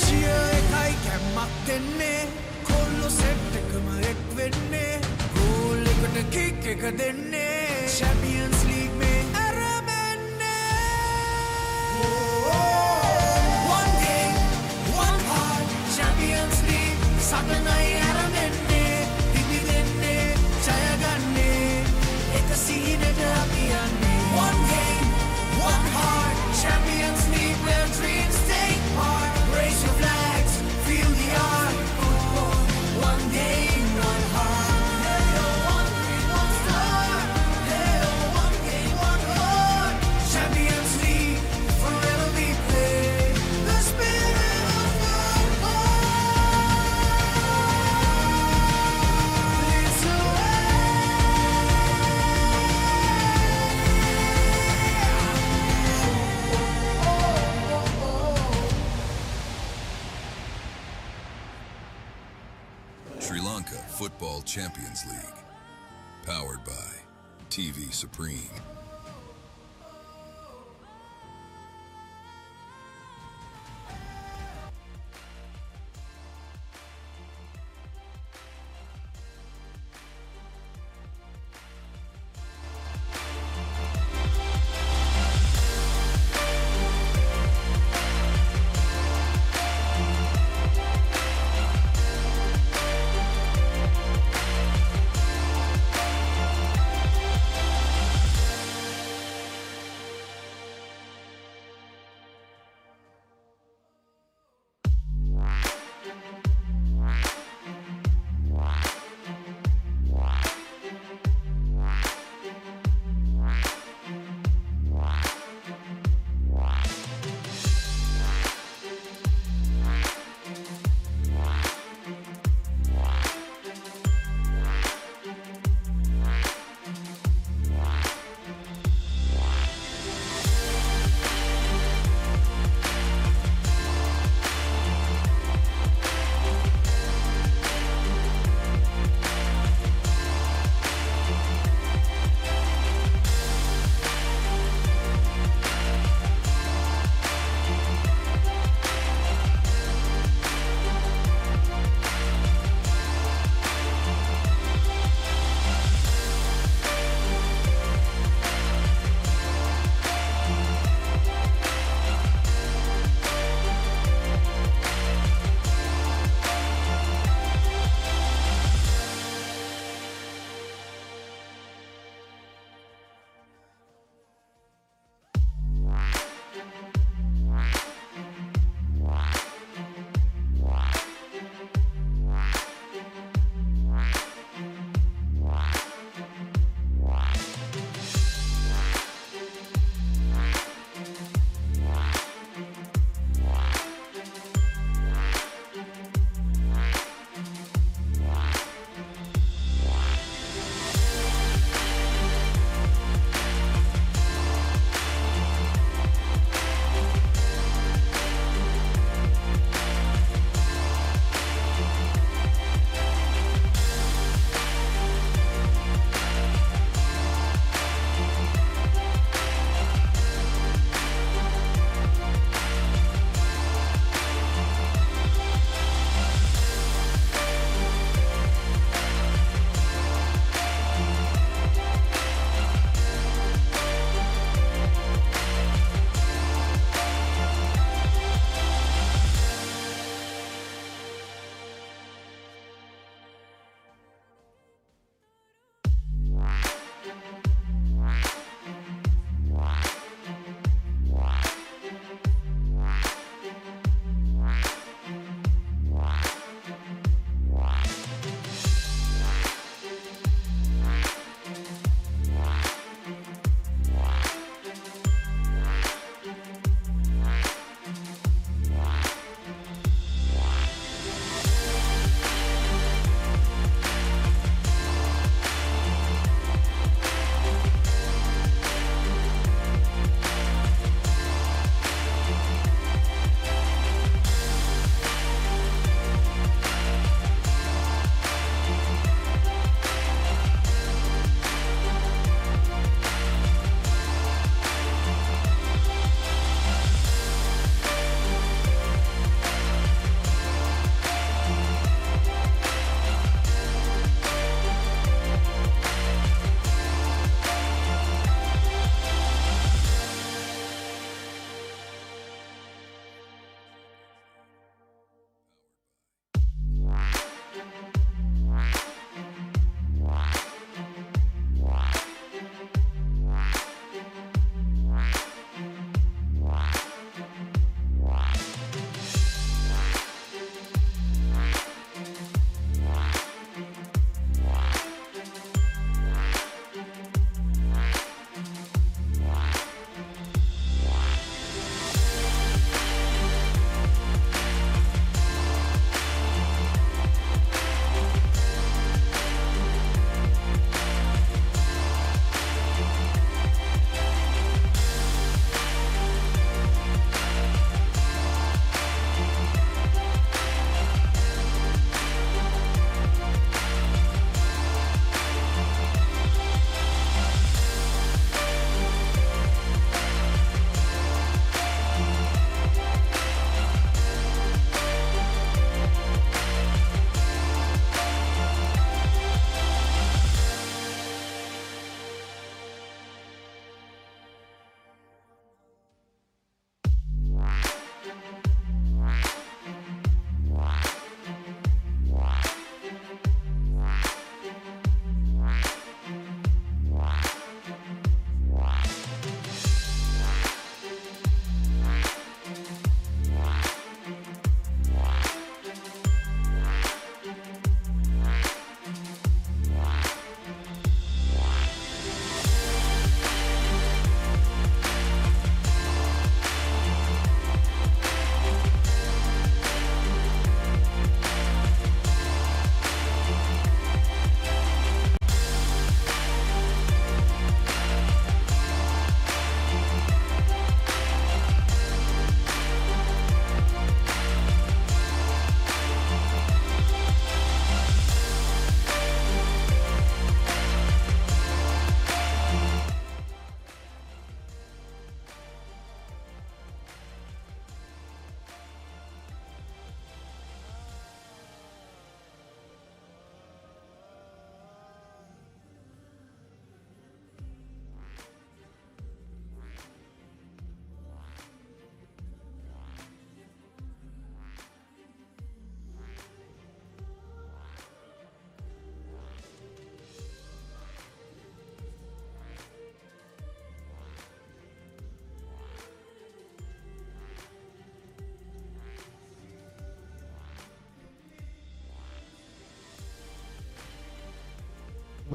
Cheer ekai kemmak denne kollo set ekama ek wenne goal ekata kick එක denne Champions League me aramenne one game one heart Champions League satanai aramenne didi denne jaya ganne එක සීනට අපි යන්නේ one game one heart Champions League where dreams take part raise your flags feel the art one game one heart one dream one star one game one heart Champions League forever we play the spirit of football leads the way.
Sri Lanka Football Champions League. Powered by TV Supreme.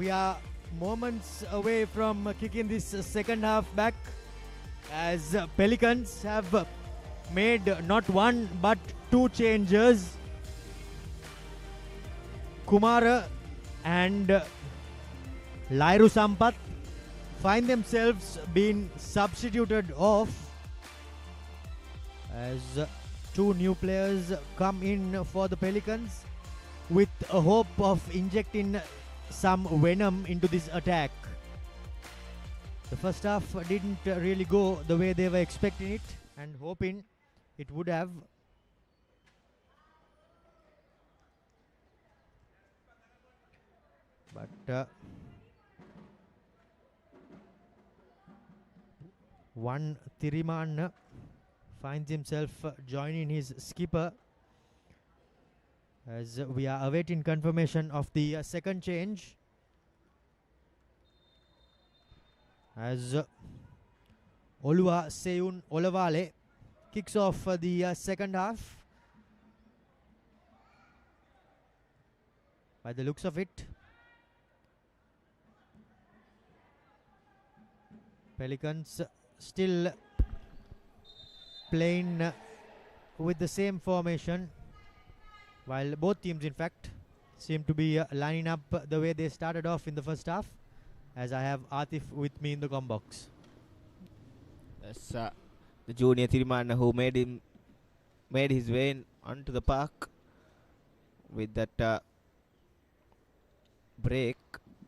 we are moments away from kicking this second half back, as Pelicans have made not one but two changes. Kumara and Lairu Sampath find themselves being substituted off as two new players come in for the Pelicans with a hope of injecting some venom into this attack. The first half didn't really go the way they were expecting it and hoping it would have. But one Tiriman finds himself joining his skipper as we are awaiting confirmation of the second change, as Olua Seun Olavale kicks off the second half. By the looks of it, Pelicans still playing with the same formation, while both teams in fact seem to be lining up the way they started off in the first half, as I have Atif with me in the comm box.
That's the junior Tiriman who made his way onto the park with that break.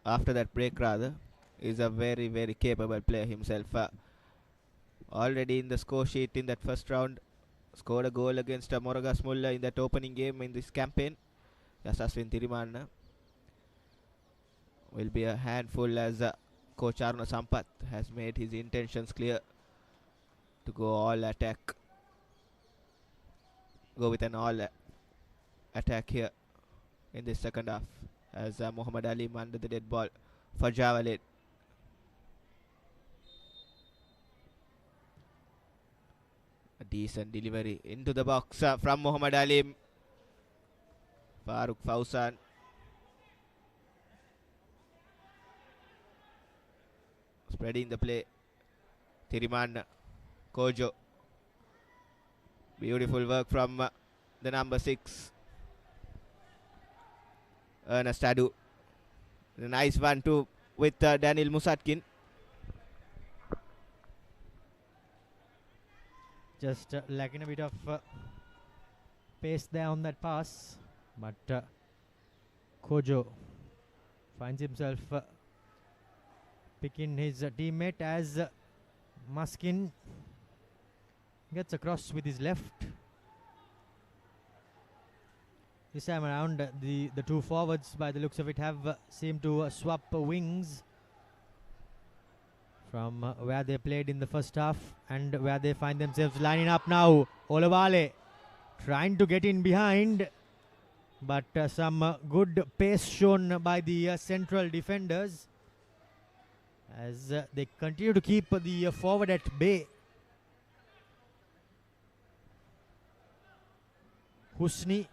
After that break, rather, is a very, very capable player himself. Already in the score sheet in that first round, scored a goal against Moragas Mulla in that opening game in this campaign. Yasaswin Tiriman will be a handful, as coach Aruna Sampath has made his intentions clear to go all attack. Go with an all attack here in this second half, as Muhammad Ali under the dead ball for Javelin. A decent delivery into the box from Muhammad Ali. Farooq Fausan spreading the play. Tiriman, Kojo. Beautiful work from the number 6. Ernest Adu. A nice one too with Daniel Musatkin.
Just lacking a bit of pace there on that pass, but Kojo finds himself picking his teammate as Muskin gets across with his left. This time around, the two forwards, by the looks of it, have seemed to swap wings from where they played in the first half and where they find themselves lining up now. Olavale trying to get in behind, but some good pace shown by the central defenders as they continue to keep the forward at bay. Husni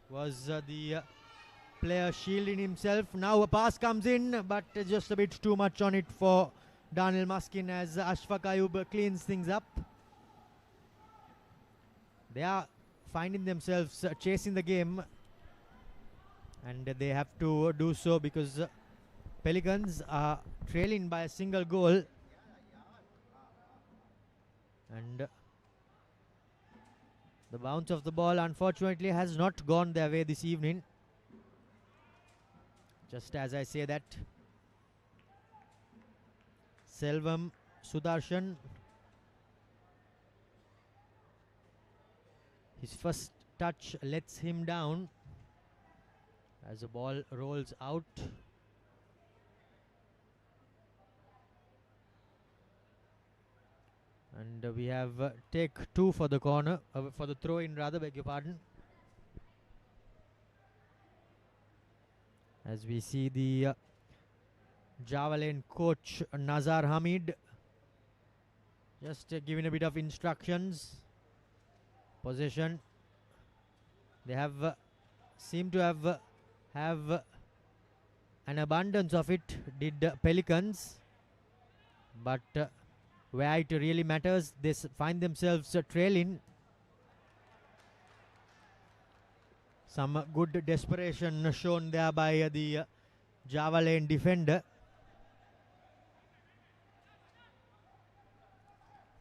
was the player shielding himself. Now a pass comes in, but just a bit too much on it for Daniel Muskin as Ashfaq Ayub cleans things up. They are finding themselves chasing the game, and they have to do so because Pelicans are trailing by a single goal, and the bounce of the ball unfortunately has not gone their way this evening. Just as I say that, Selvam Sudarshan, his first touch lets him down as the ball rolls out. And we have take 2 for the corner, for the throw in rather, beg your pardon. As we see the Javelin coach Nazar Hamid just giving a bit of instructions. Possession. They have seem to have an abundance of it did Pelicans, but where it really matters, they find themselves trailing. Some good desperation shown there by the Java lane defender,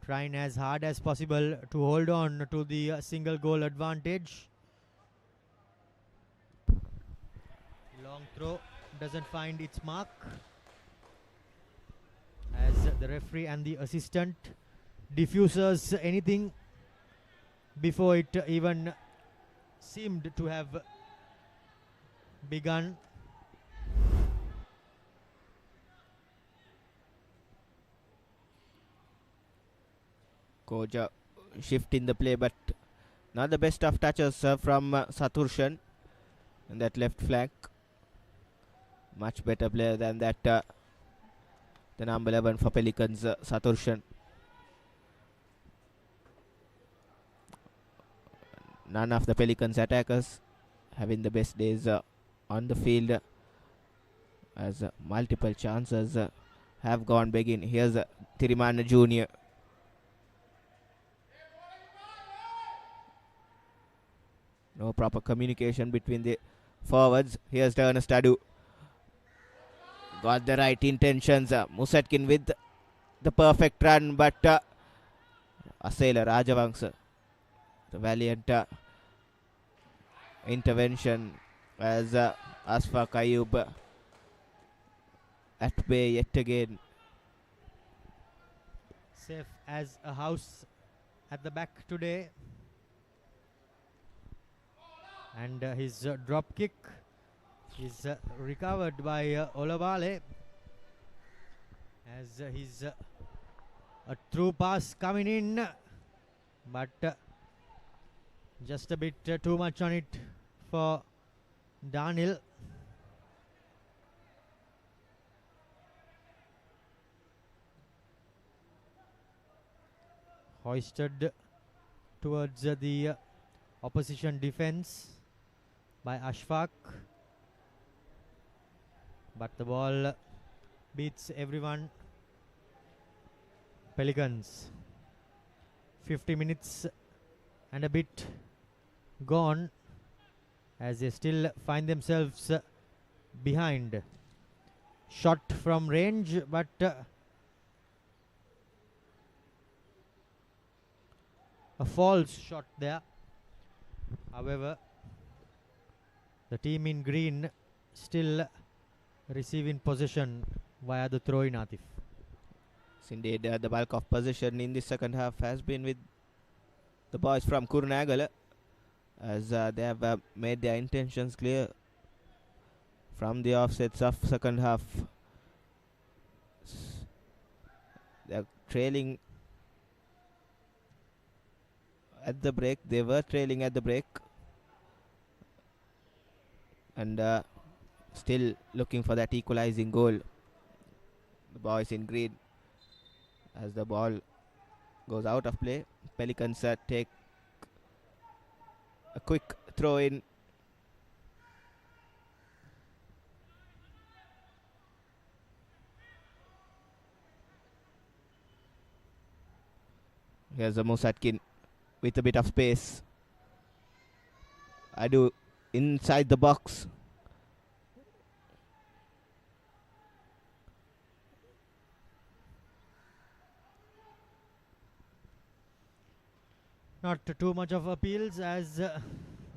trying as hard as possible to hold on to the single goal advantage. Long throw doesn't find its mark, as the referee and the assistant diffuses anything before it even seemed to have begun.
Koja shift in the play, but not the best of touches from Saturshan in that left flank. Much better player than that, the number 11 for Pelicans, Saturshan. None of the Pelicans attackers having the best days on the field, as multiple chances have gone begging. Here's Tirimana Jr. No proper communication between the forwards. Here's Ernest Adu. Got the right intentions. Musatkin with the perfect run, but Asela Rajavangsa, the valiant intervention, as Asfaq Ayub at bay yet again.
Safe as a house at the back today. And his drop kick is recovered by Olavale, as he's a through pass coming in, but just a bit too much on it for Daniel. Hoisted towards the opposition defense by Ashfaq, but the ball beats everyone. Pelicans, 50 minutes and a bit gone, as they still find themselves behind. Shot from range, but a false shot there. However, the team in green still receiving possession via the throw in, Atif.
Indeed, the bulk of possession in the second half has been with the boys from Kurunagala, as they have made their intentions clear from the offsets of second half. They are trailing at the break. They were trailing at the break, and still looking for that equalizing goal. The boys in green, as the ball goes out of play, Pelicans take a quick throw in. Here's a Musatkin with a bit of space. Adu inside the box.
Not too much of appeals, as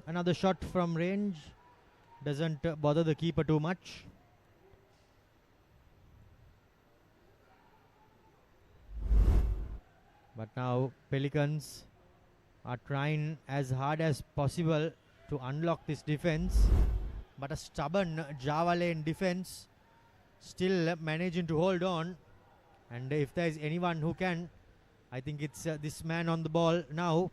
another shot from range doesn't bother the keeper too much. But now Pelicans are trying as hard as possible to unlock this defense, but a stubborn Java lane defense still managing to hold on. And if there is anyone who can, I think it's this man on the ball now.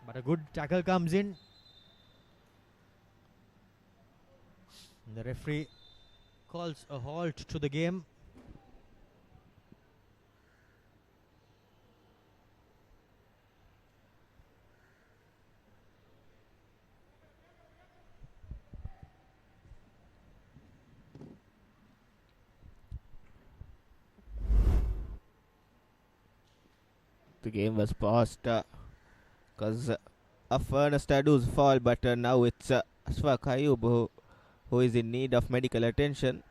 But a good tackle comes in. And the referee calls a halt to the game.
The game was paused because of Ernest Adu's fall, but now it's Asfaq Ayub who is in need of medical attention.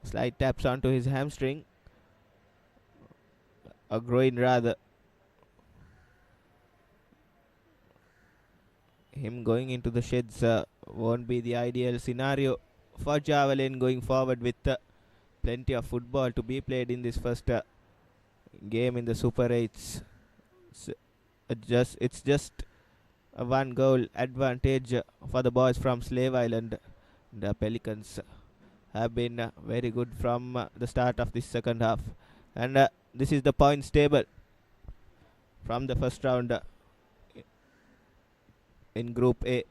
Slight taps onto his hamstring, a groin rather. Him going into the sheds won't be the ideal scenario for Javelin going forward with plenty of football to be played in this first game in the Super 8s. It's just a one goal advantage for the boys from Slave Island. The Pelicans have been very good from the start of this second half, and this is the points table from the first round in Group A.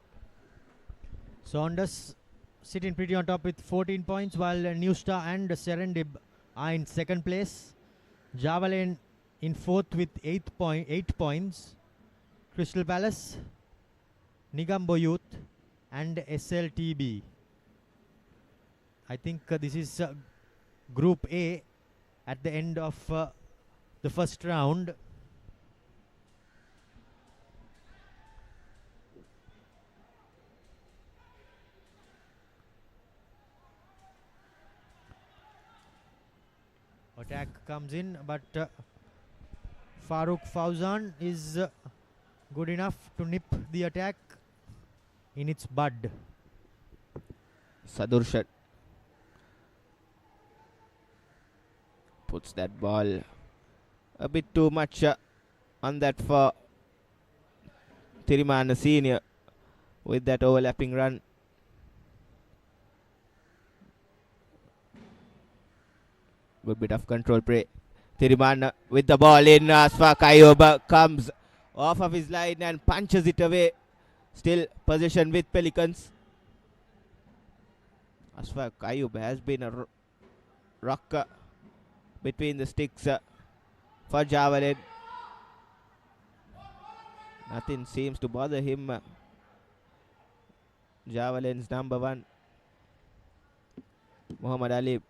Saunders sitting pretty on top with 14 points, while New Star and Serendib are in second place. Javelin in fourth with 8 points. Crystal Palace, Nigambo Youth and SLTB. I think this is Group A at the end of the first round. Attack comes in, but Farooq Fauzan is good enough to nip the attack in its bud.
Sadurshat puts that ball a bit too much on that for Tirimana Senior with that overlapping run. Good bit of control play. Tirimana with the ball in. Asfaq Ayub comes off of his line and punches it away. Still possession with Pelicans. Asfaq Ayub has been a rock between the sticks for Javelin. Nothing seems to bother him. Javelin's number one, Muhammad Ali.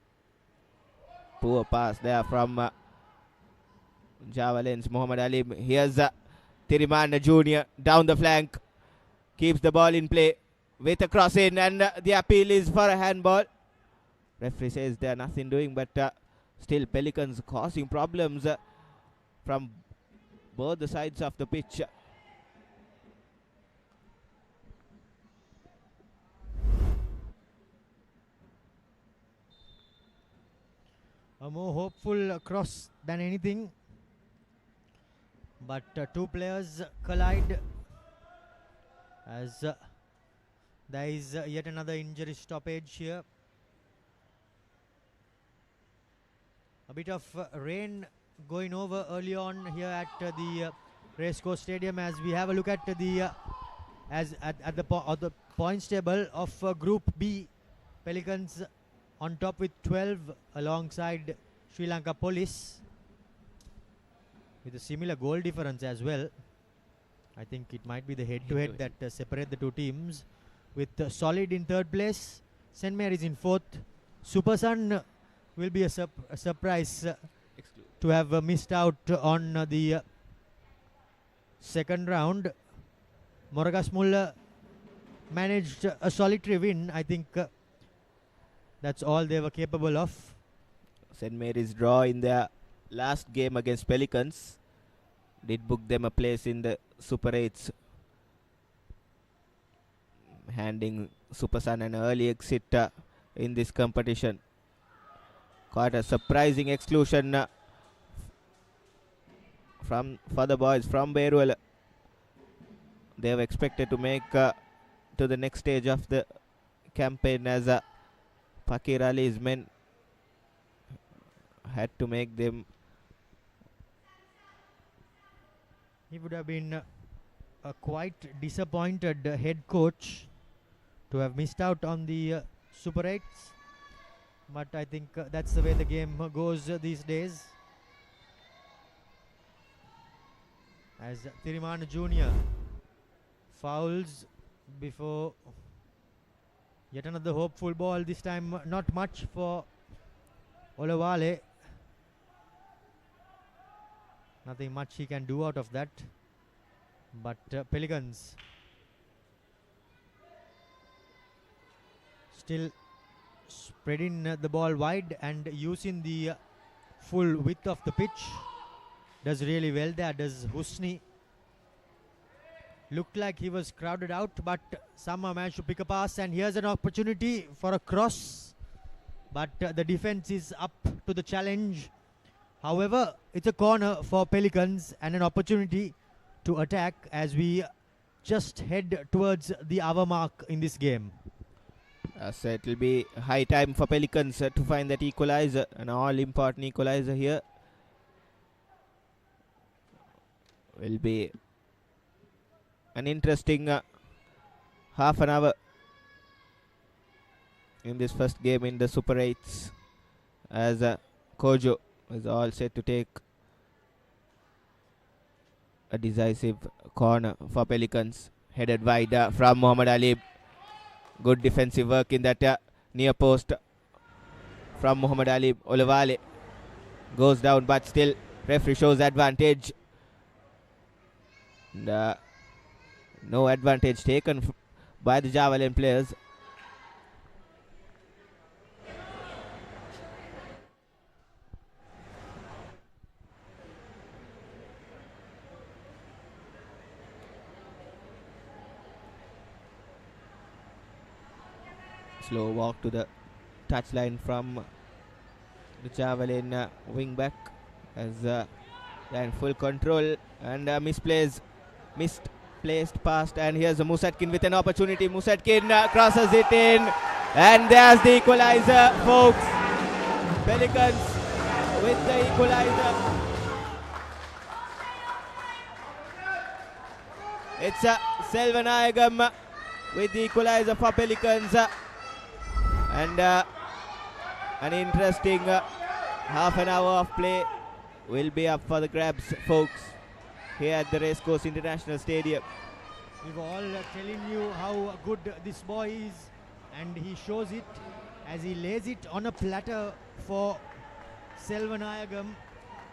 Poor pass there from Javelin's Muhammad Ali. Here's Tirimana Jr. down the flank. Keeps the ball in play with a cross in, and the appeal is for a handball. Referee says they're nothing doing, but still Pelicans causing problems from both the sides of the pitch.
A more hopeful cross than anything, but two players collide as there is yet another injury stoppage here. A bit of rain going over early on here at the Racecourse Stadium as we have a look at the at the points table of Group B. Pelicans on top with 12 alongside Sri Lanka Police with a similar goal difference as well. I think it might be the head-to-head that separate the two teams, with Solid in third place, St. Mary's in fourth. Super Sun will be a surprise to have missed out on the second round. Moragas Mulla managed a solitary win. I think that's all they were capable of.
St. Mary's draw in their last game against Pelicans did book them a place in the Super 8s, handing Super Sun an early exit in this competition. Quite a surprising exclusion for the boys from Beruel. They were expected to make to the next stage of the campaign as Fakir Ali's men had to make them.
He would have been a quite disappointed head coach to have missed out on the Super 8s. But I think that's the way the game goes these days. As Tirimana Jr. fouls before yet another hopeful ball. This time not much for Olawale, nothing much he can do out of that. But Pelicans still spreading the ball wide and using the full width of the pitch. Does really well there, does Husni. Looked like he was crowded out, but somehow managed to pick a pass, and here's an opportunity for a cross. But the defense is up to the challenge. However, it's a corner for Pelicans and an opportunity to attack as we just head towards the hour mark in this game.
So it will be high time for Pelicans to find that equalizer, an all-important equalizer here. Will be an interesting half an hour in this first game in the Super 8s, as Kojo is all set to take a decisive corner for Pelicans. Headed wide from Muhammad Ali. Good defensive work in that near post from Muhammad Ali. Olawale goes down, but still referee shows advantage. And, no advantage taken by the Javelin players. Slow walk to the touchline from the Javelin wing back, as they're in full control, and misplaced past, and here's Musatkin with an opportunity. Musatkin crosses it in, and there's the equalizer, folks. Pelicans with the equalizer. It's Selvanayagam with the equalizer for Pelicans, and an interesting half an hour of play will be up for the grabs, folks, here at the Racecourse International Stadium.
We were all telling you how good this boy is, and he shows it as he lays it on a platter for Selvanayagam.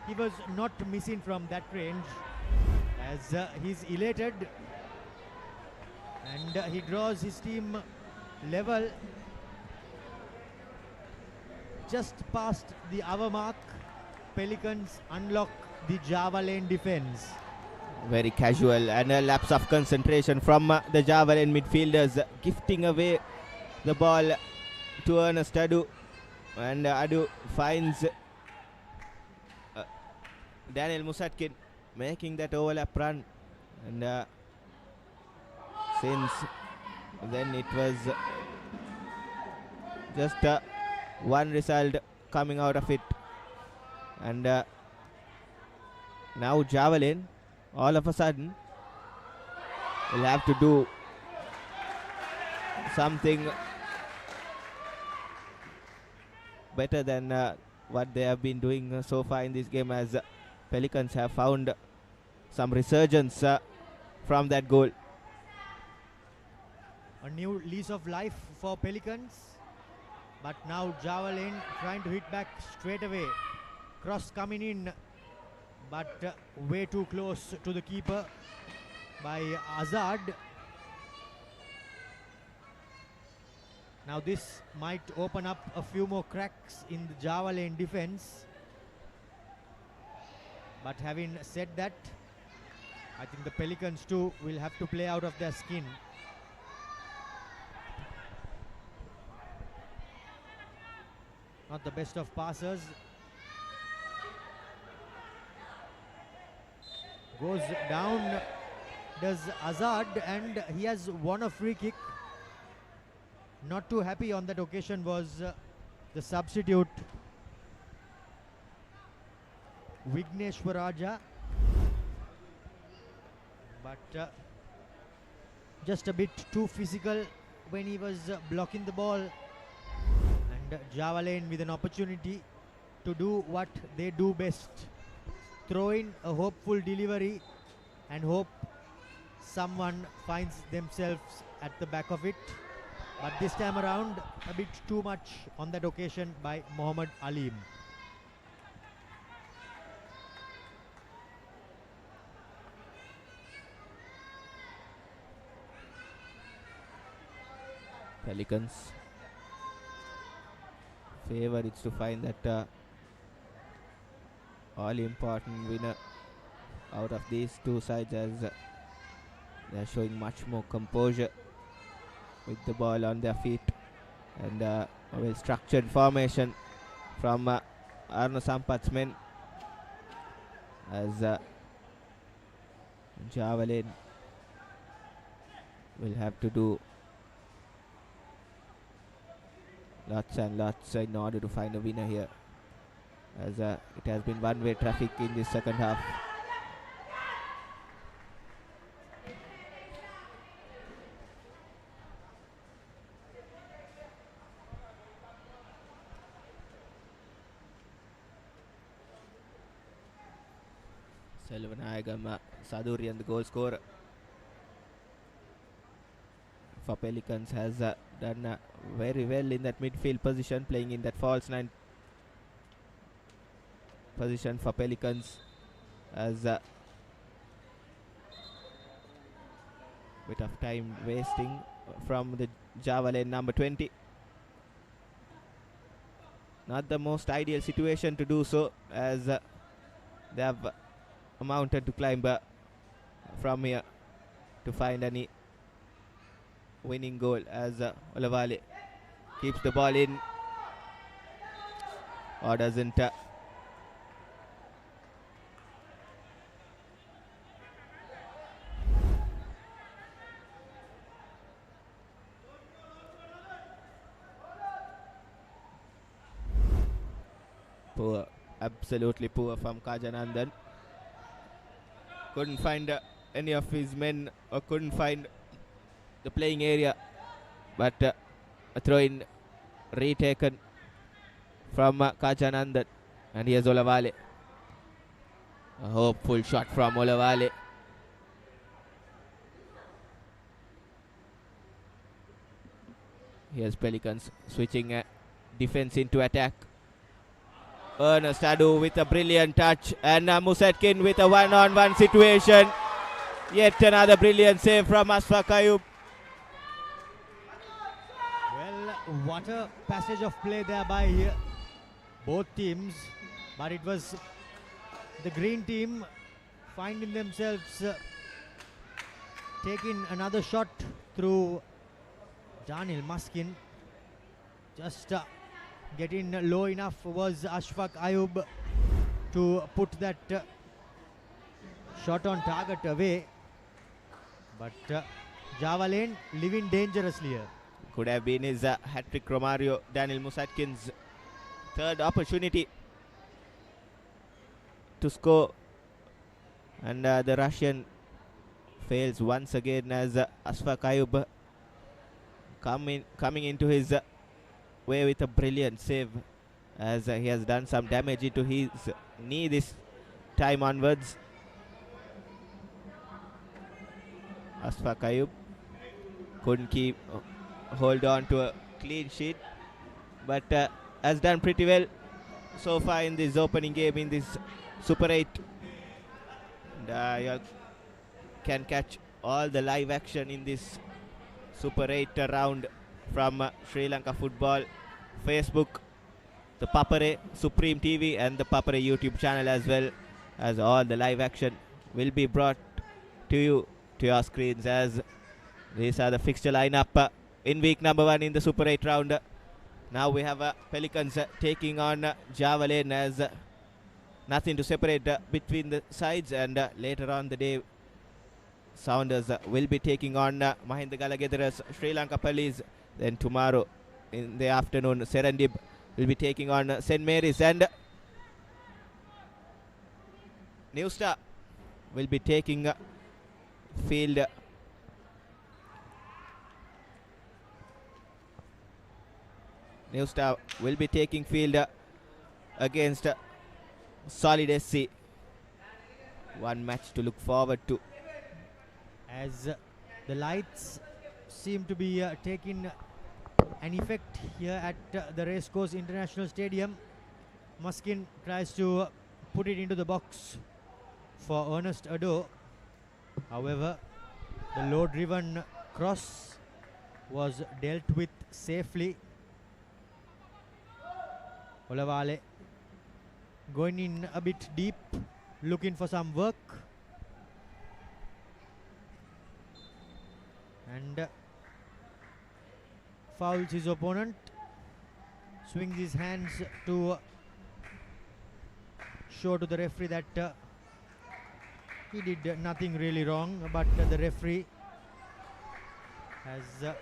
He was not missing from that range, as he's elated, and he draws his team level just past the hour mark. Pelicans unlock the Java lane defense.
Very casual, and a lapse of concentration from the Javelin midfielders, gifting away the ball to Ernest Adu, and Adu finds Daniel Musatkin making that overlap run, and since then it was just one result coming out of it, and now Javelin all of a sudden will have to do something better than what they have been doing so far in this game, as Pelicans have found some resurgence from that goal.
A new lease of life for Pelicans, but now Javelin trying to hit back straight away. Cross coming in, but way too close to the keeper by Azad. Now this might open up a few more cracks in the Java lane defense, but having said that, I think the Pelicans too will have to play out of their skin. Not the best of passers. Goes down, does Azad, and he has won a free kick. Not too happy on that occasion was the substitute Vigneshwaraja, but just a bit too physical when he was blocking the ball, and Javelin with an opportunity to do what they do best. Throw in a hopeful delivery and hope someone finds themselves at the back of it. But this time around, a bit too much on that occasion by Muhammad Alim.
Pelicans favorites to find that all-important winner out of these two sides, as they are showing much more composure with the ball on their feet, and a well-structured formation from Arno Sampath's men, as Javelin will have to do lots and lots in order to find a winner here, as it has been one-way traffic in this second half. Selvanayagam Sadurian, the goal scorer for Pelicans, has done very well in that midfield position, playing in that false nine position for Pelicans, as bit of time wasting from the Javelin number 20. Not the most ideal situation to do so, as they have a mountain to climb from here to find any winning goal, as Olavale keeps the ball in, or doesn't. Poor, absolutely poor from Kajanandan. Couldn't find any of his men, or couldn't find the playing area, but a throw-in retaken from Kajanandan, and here's Olavale. A hopeful shot from Olavale. Here's Pelicans switching defense into attack. Ernest Adu with a brilliant touch, and Musetkin with a one-on-one situation. Yet another brilliant save from Asfaq Ayub.
Well, what a passage of play there by both teams, but it was the green team finding themselves taking another shot through Daniel Muskin. Just getting low enough was Ashfaq Ayub to put that shot on target away, but Javelin living dangerously here.
Could have been his hat-trick. Romario Daniel Musatkin's third opportunity to score, and the Russian fails once again, as Ashfaq Ayub coming into his way with a brilliant save, as he has done some damage into his knee this time onwards. Ashfaq Ayub couldn't keep hold on to a clean sheet, but has done pretty well so far in this opening game in this Super 8. And you can catch all the live action in this Super 8 round from Sri Lanka Football Facebook, the Papare Supreme TV, and the Papare YouTube channel as well, as all the live action will be brought to you to your screens, as these are the fixture lineup in week number 1 in the Super 8 round. Now we have Pelicans taking on Javelin, as nothing to separate between the sides, and later on the day Sounders will be taking on Mahinda Galagedera's Sri Lanka Police. Then tomorrow in the afternoon, Serendib will be taking on St. Mary's, and New Star will be taking field New Star will be taking field against Solid SC. One match to look forward to,
as the lights seem to be taking an effect here at the Racecourse International Stadium. Muskin tries to put it into the box for Ernest Ado. However, the low-driven cross was dealt with safely. Olavale going in a bit deep, looking for some work. And fouls his opponent, swings his hands to show to the referee that he did nothing really wrong, but the referee has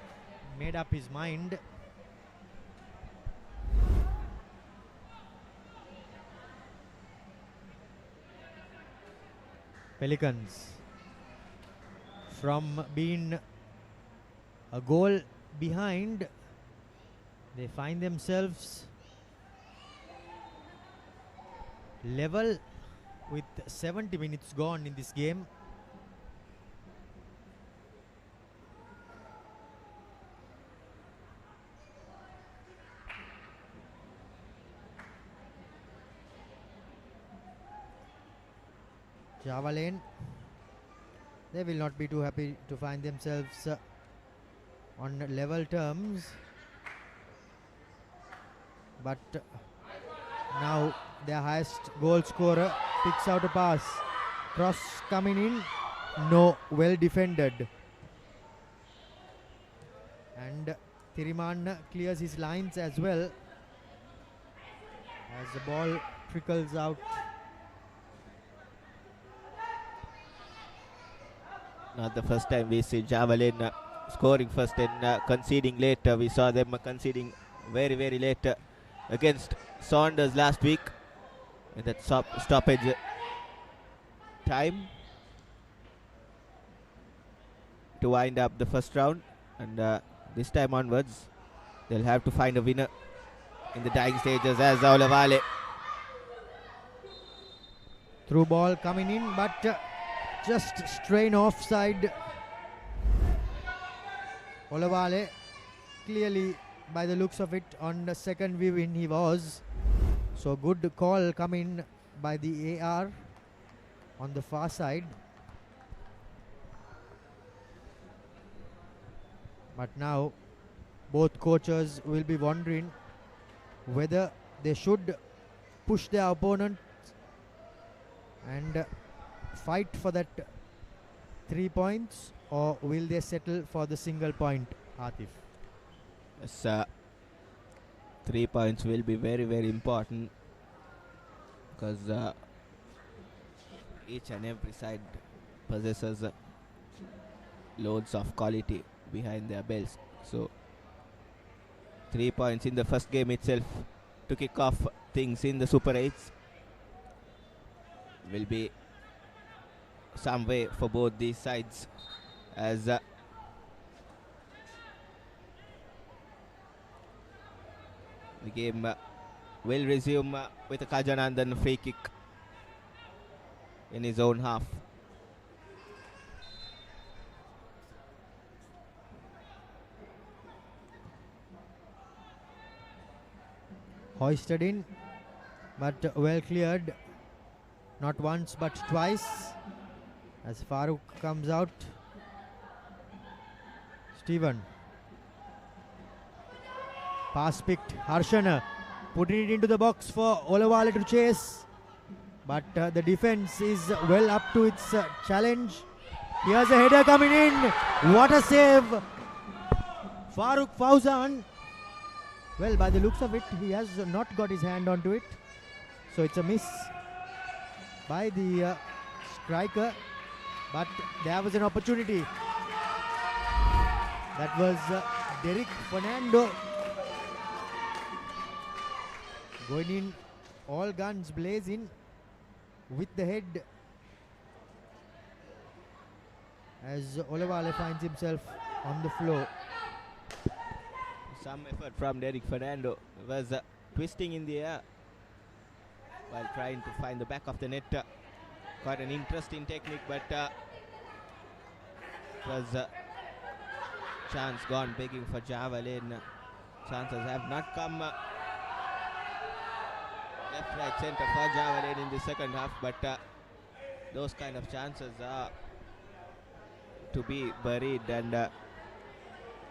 made up his mind. Pelicans, from being a goal behind, they find themselves level with 70 minutes gone in this game. Java Lane, they will not be too happy to find themselves on level terms, but now their highest goal scorer picks out a pass. Cross coming in, no, well defended. And Thiriman clears his lines as well as the ball trickles out.
Not the first time we see Javelin scoring first and conceding late. We saw them conceding very, very late against Saunders last week in that stoppage time to wind up the first round. And this time onwards, they'll have to find a winner in the dying stages as Olavale.
Through ball coming in, but just strain offside. Olavale, clearly by the looks of it, on the second view in he was. So good call coming by the AR on the far side. But now both coaches will be wondering whether they should push their opponent and fight for that 3 points, or will they settle for the single point, Atif?
Yes, 3 points will be very, very important because each and every side possesses loads of quality behind their belts. So 3 points in the first game itself to kick off things in the Super 8s will be some way for both these sides, as the game will resume with a Kajanandan free kick in his own half.
Hoisted in, but well cleared, not once but twice, as Farooq comes out. Stephen, pass picked, Harshana putting it into the box for Olavale to chase, but the defense is well up to its challenge. Here's a header coming in, what a save, Farooq Fauzan. Well, by the looks of it, he has not got his hand onto it, so it's a miss by the striker, but there was an opportunity. That was Derek Fernando going in, all guns blazing with the head, as Olavale finds himself on the floor.
Some effort from Derek Fernando, was twisting in the air while trying to find the back of the net. Quite an interesting technique, but was chance gone begging for Javelin. Chances have not come left, right, centre for Javelin in the second half, but those kind of chances are to be buried, and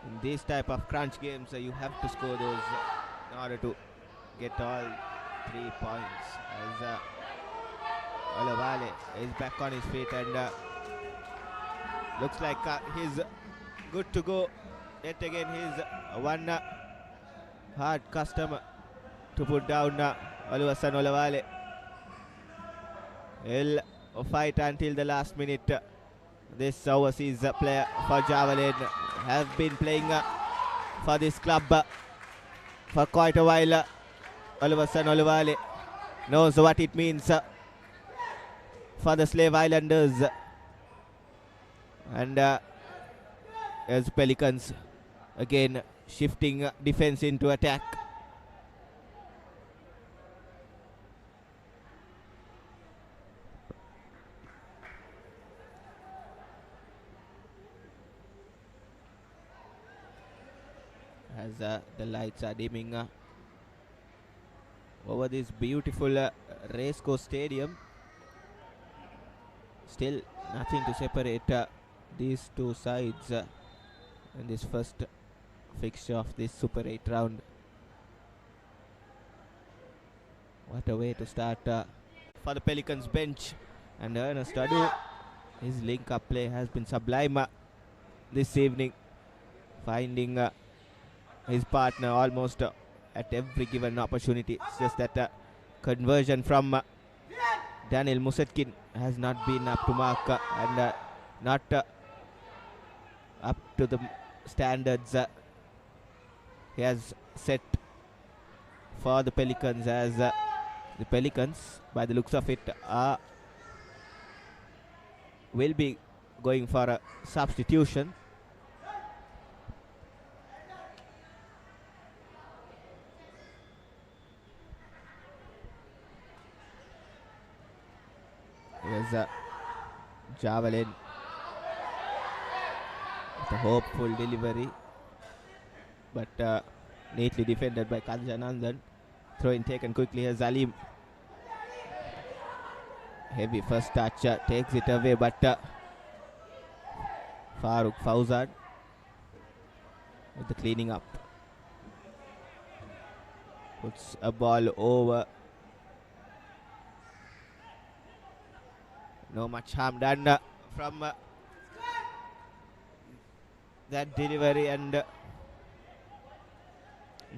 In these type of crunch games, you have to score those in order to get all 3 points. As Olavale is back on his feet and looks like he's good to go. Yet again, he's one hard customer to put down Oluwaseun Olavale. He'll fight until the last minute. This overseas player for Javelin have been playing for this club for quite a while. Oluwaseun Olavale knows what it means for the Slave Islanders. And as Pelicans again shifting defense into attack. As the lights are dimming over this beautiful racecourse stadium. Still nothing to separate these two sides in this first fixture of this Super 8 round. What a way to start for the Pelicans bench. And Ernest Adu, his link-up play has been sublime this evening, finding his partner almost at every given opportunity. It's just that conversion from Daniel Musetkin has not been up to mark and not up to the standards he has set for the Pelicans, as the Pelicans, by the looks of it, will be going for a substitution. Here's Javelin with a hopeful delivery, but neatly defended by Kanjanandan. Throw in taken quickly. Here's Alim. Heavy first touch, takes it away, but Farooq Fauzan with the cleaning up. Puts a ball over. No much harm done from that delivery, and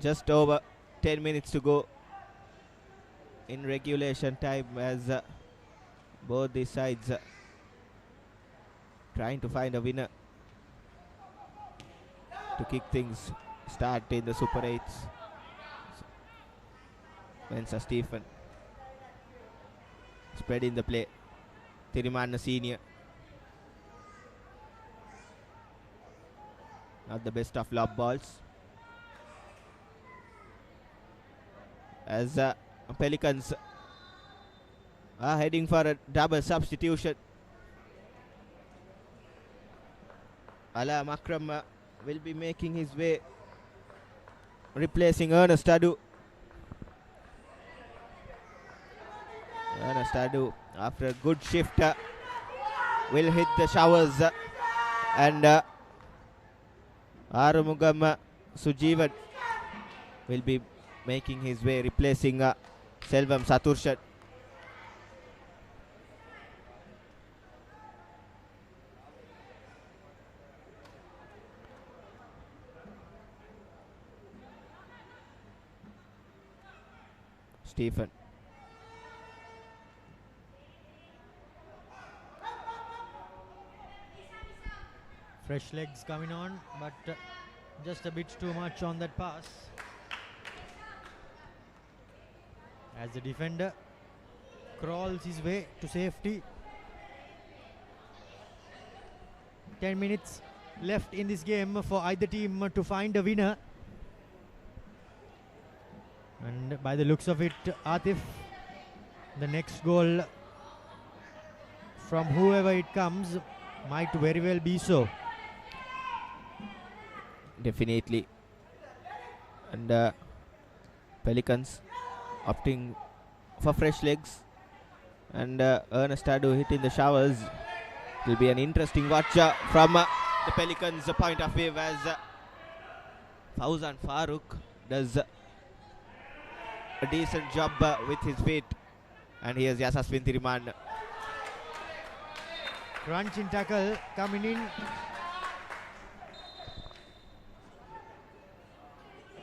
just over 10 minutes to go in regulation time, as both these sides trying to find a winner to kick things start in the Super 8s. Mensa Stephen spreading the play. Tirimanna Senior, not the best of lob balls, as Pelicans are heading for a double substitution. Alam Akram will be making his way, replacing Ernest Adu. Ernest Adu, after a good shift, will hit the showers, and Arumugam Sujeevan will be making his way, replacing Selvam Saturshan. Stephen.
Fresh legs coming on, but just a bit too much on that pass. As the defender crawls his way to safety. 10 minutes left in this game for either team to find a winner. And by the looks of it, Atif, the next goal from whoever it comes might very well be so.
Definitely. And Pelicans opting for fresh legs, and Ernest Adu hitting the showers. It will be an interesting watch from the Pelicans' point of view, as Fauzan Farooq does a decent job with his feet. And here's Yasaswin Tiriman.
Crunching tackle coming in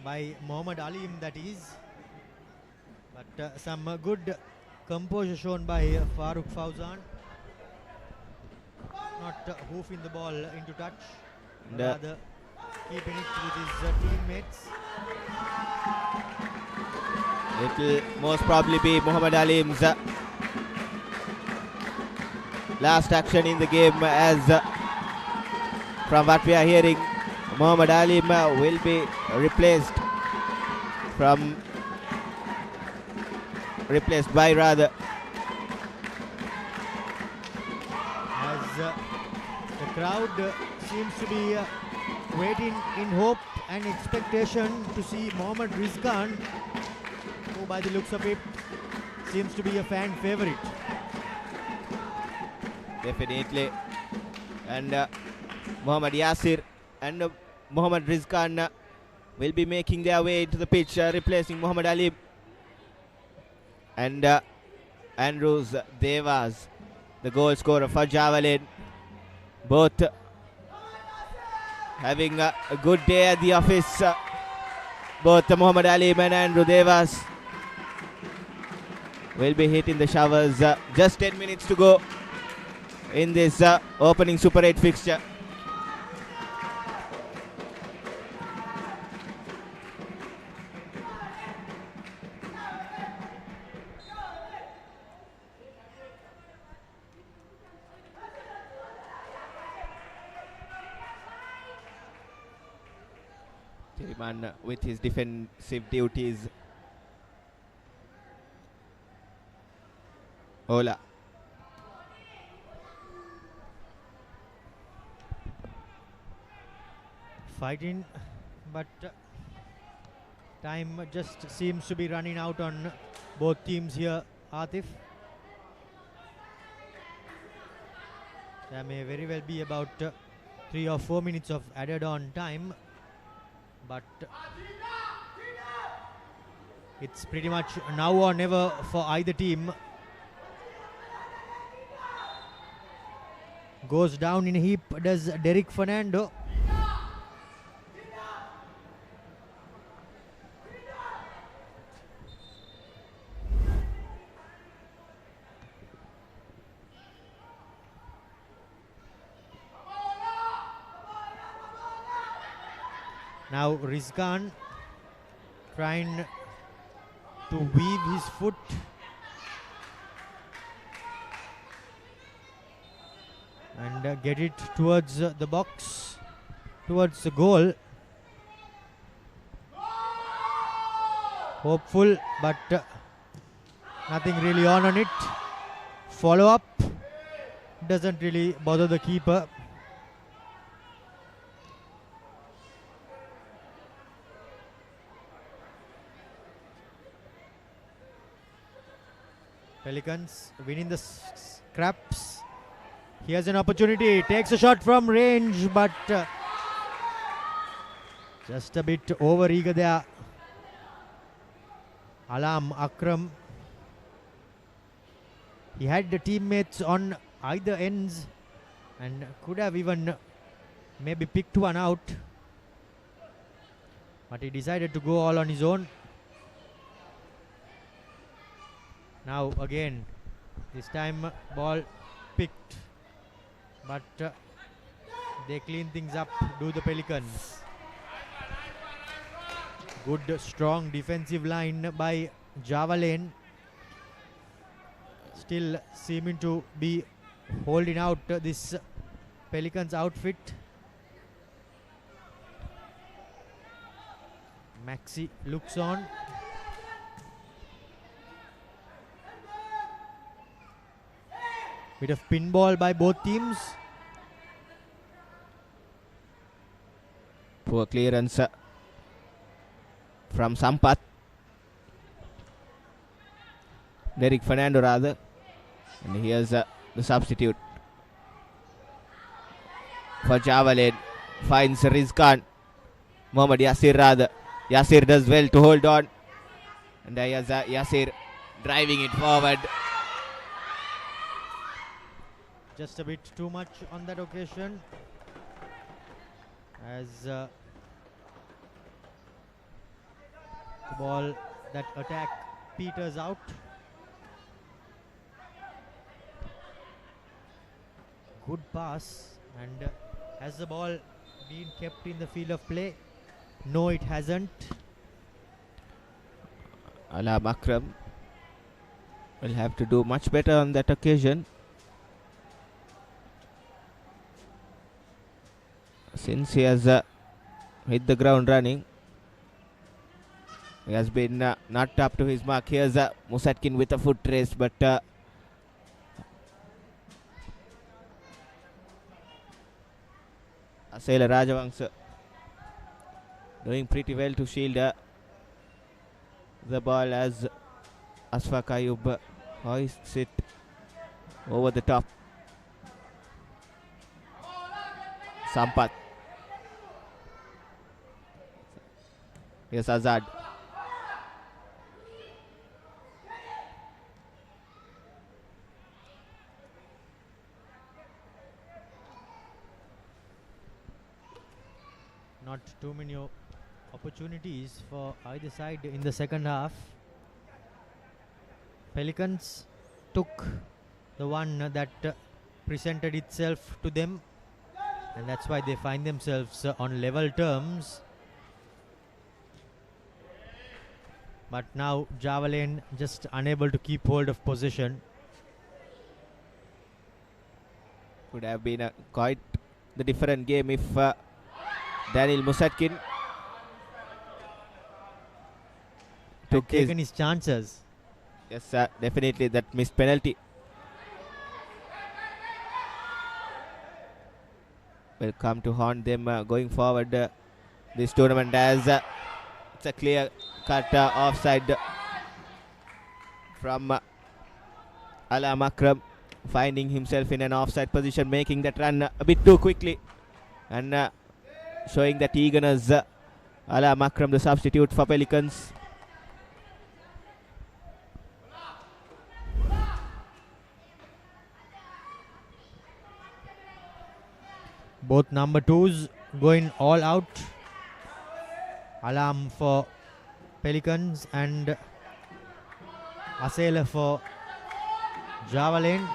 by Mohammad Alim, that is. But some good composure shown by Farooq Fauzan. Not hoofing the ball into touch, rather keeping it with his teammates.
It will most probably be Muhammad Alim's last action in the game, as from what we are hearing, Muhammad Alim will be replaced by rather.
As the crowd seems to be waiting in hope and expectation to see Mohammad Rizkan, who by the looks of it seems to be a fan favorite.
Definitely. And Muhammad Yasir and Muhammad Rizkan will be making their way into the pitch, replacing Muhammad Ali and Andrews Devas, the goal scorer for Javelin. Both having a good day at the office. Both Muhammad Ali and Andrew Devas will be hitting the showers. Just 10 minutes to go in this opening Super 8 fixture. Tiriman with his defensive duties. Ola.
Fighting, but time just seems to be running out on both teams here, Atif. There may very well be about 3 or 4 minutes of added on time, but it's pretty much now or never for either team. Goes down in a heap, does Derek Fernando. Now Rizkan trying to weave his foot. And get it towards the box, towards the goal. Hopeful, but nothing really on it. Follow up doesn't really bother the keeper. Pelicans winning the scraps. He has an opportunity, takes a shot from range, but just a bit over eager there. Alam Akram. He had the teammates on either ends and could have even maybe picked one out, but he decided to go all on his own. Now again, this time ball picked, but they clean things up, do the Pelicans. Good strong defensive line by Java Lane, still seeming to be holding out this Pelicans outfit. Maxi looks on. Bit of pinball by both teams.
Poor clearance from Sampath. Derek Fernando rather. And here's the substitute for Javelin. Finds Rizkan. Mohammad Yasir rather. Yasir does well to hold on. And Yasir driving it forward.
Just a bit too much on that occasion. As the ball, that attack peters out. Good pass, and has the ball been kept in the field of play? No, it hasn't.
Alam Akram will have to do much better on that occasion, since he has hit the ground running. He has been not up to his mark. Here's Musatkin with a foot race, but Asela Rajavangsa doing pretty well to shield the ball as Asfaq Ayub hoists it over the top. Sampath. Yes, Azad.
Not too many opportunities for either side in the second half. Pelicans took the one that presented itself to them, and that's why they find themselves on level terms. But now Javelin just unable to keep hold of possession.
Could have been quite the different game if Daniel Musatkin took
taken his chances.
Yes, definitely that missed penalty will come to haunt them going forward this tournament, as it's a clear cut offside from Alam Akram, finding himself in an offside position, making that run a bit too quickly and showing that eagerness. Alam Akram, the substitute for Pelicans.
Both number twos going all out. Alam for Pelicans and Asela for Javelin.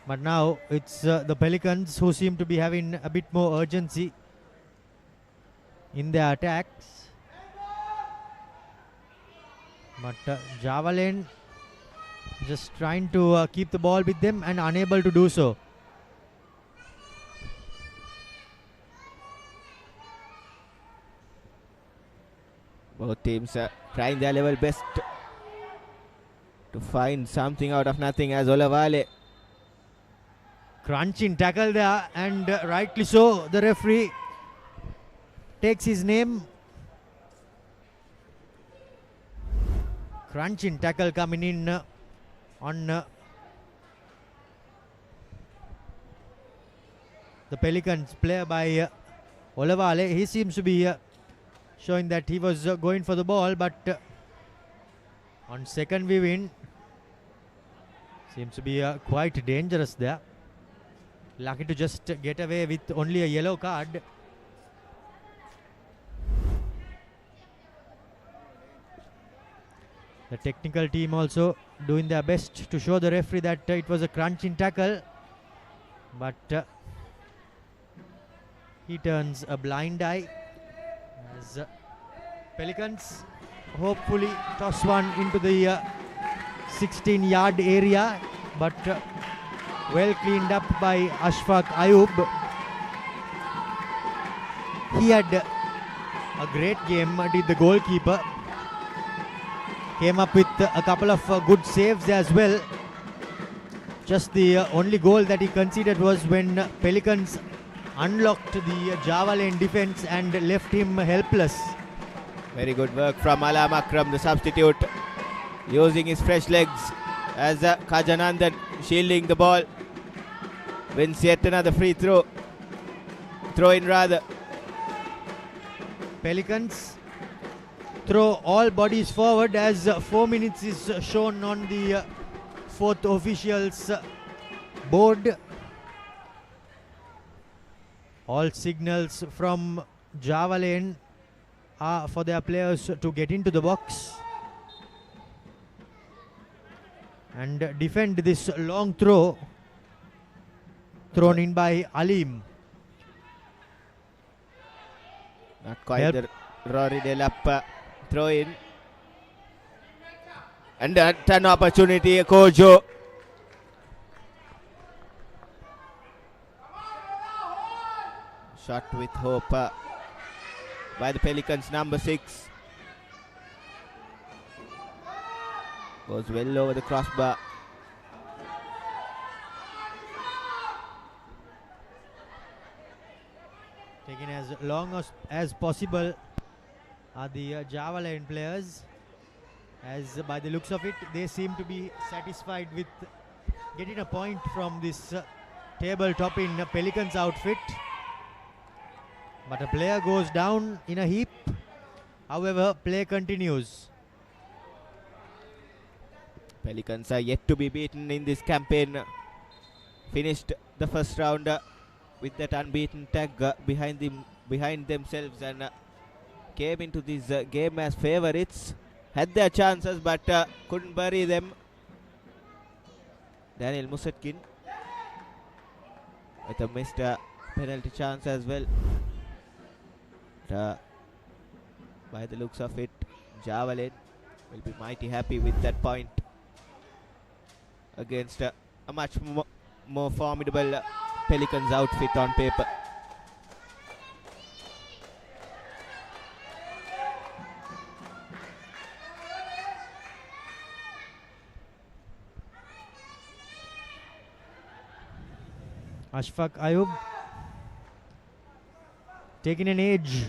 But now it's the Pelicans who seem to be having a bit more urgency in their attacks. But Javelin just trying to keep the ball with them and unable to do so.
Both teams trying their level best to find something out of nothing, as Olavale
crunching tackle there, and rightly so. The referee takes his name. Crunching tackle coming in on the Pelicans player by Olavale. He seems to be showing that he was going for the ball, but on second viewing seems to be quite dangerous there. Lucky to just get away with only a yellow card. The technical team also doing their best to show the referee that it was a crunching tackle, but he turns a blind eye as Pelicans hopefully toss one into the 16-yard area, but well cleaned up by Ashfaq Ayub. He had a great game, did the goalkeeper. Came up with a couple of good saves as well. Just the only goal that he conceded was when Pelicans unlocked the Javelin defense and left him helpless.
Very good work from Alam Akram, the substitute, using his fresh legs as Kajanandan shielding the ball. Wins yet another free throw. Throw in rather.
Pelicans throw all bodies forward as 4 minutes is shown on the fourth official's board. All signals from Java Lane are for their players to get into the box and defend this long throw thrown in by Alim.
Not quite the Rory Delap throw in. And an opportunity, Kojo. Shot with hope by the Pelicans, number 6. Goes well over the crossbar.
Taken as long as possible are the Java Lane players, as by the looks of it they seem to be satisfied with getting a point from this tabletop in Pelicans outfit. But a player goes down in a heap. However, play continues.
Pelicans are yet to be beaten in this campaign. Finished the first round with that unbeaten tag behind themselves and came into this game as favorites. Had their chances but couldn't bury them. Daniel Musetkin with a missed penalty chance as well. By the looks of it, Java Lane will be mighty happy with that point against a much more formidable Pelicans outfit on paper.
Ashfaq Ayub taking an edge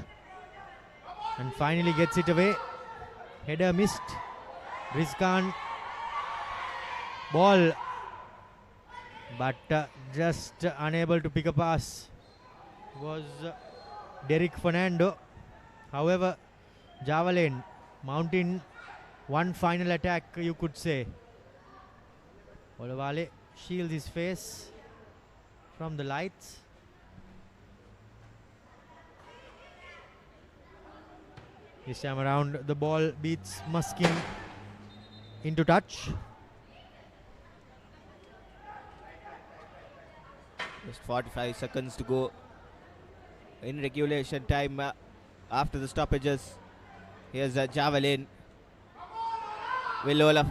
and finally gets it away. Header missed. Rizkan ball, but just unable to pick a pass was Derek Fernando. However, Java Lane mounting one final attack, you could say. Olawale shields his face from the lights. This time around the ball beats Muskin into touch.
Just 45 seconds to go in regulation time after the stoppages. Here's Java Lane. Will Olaf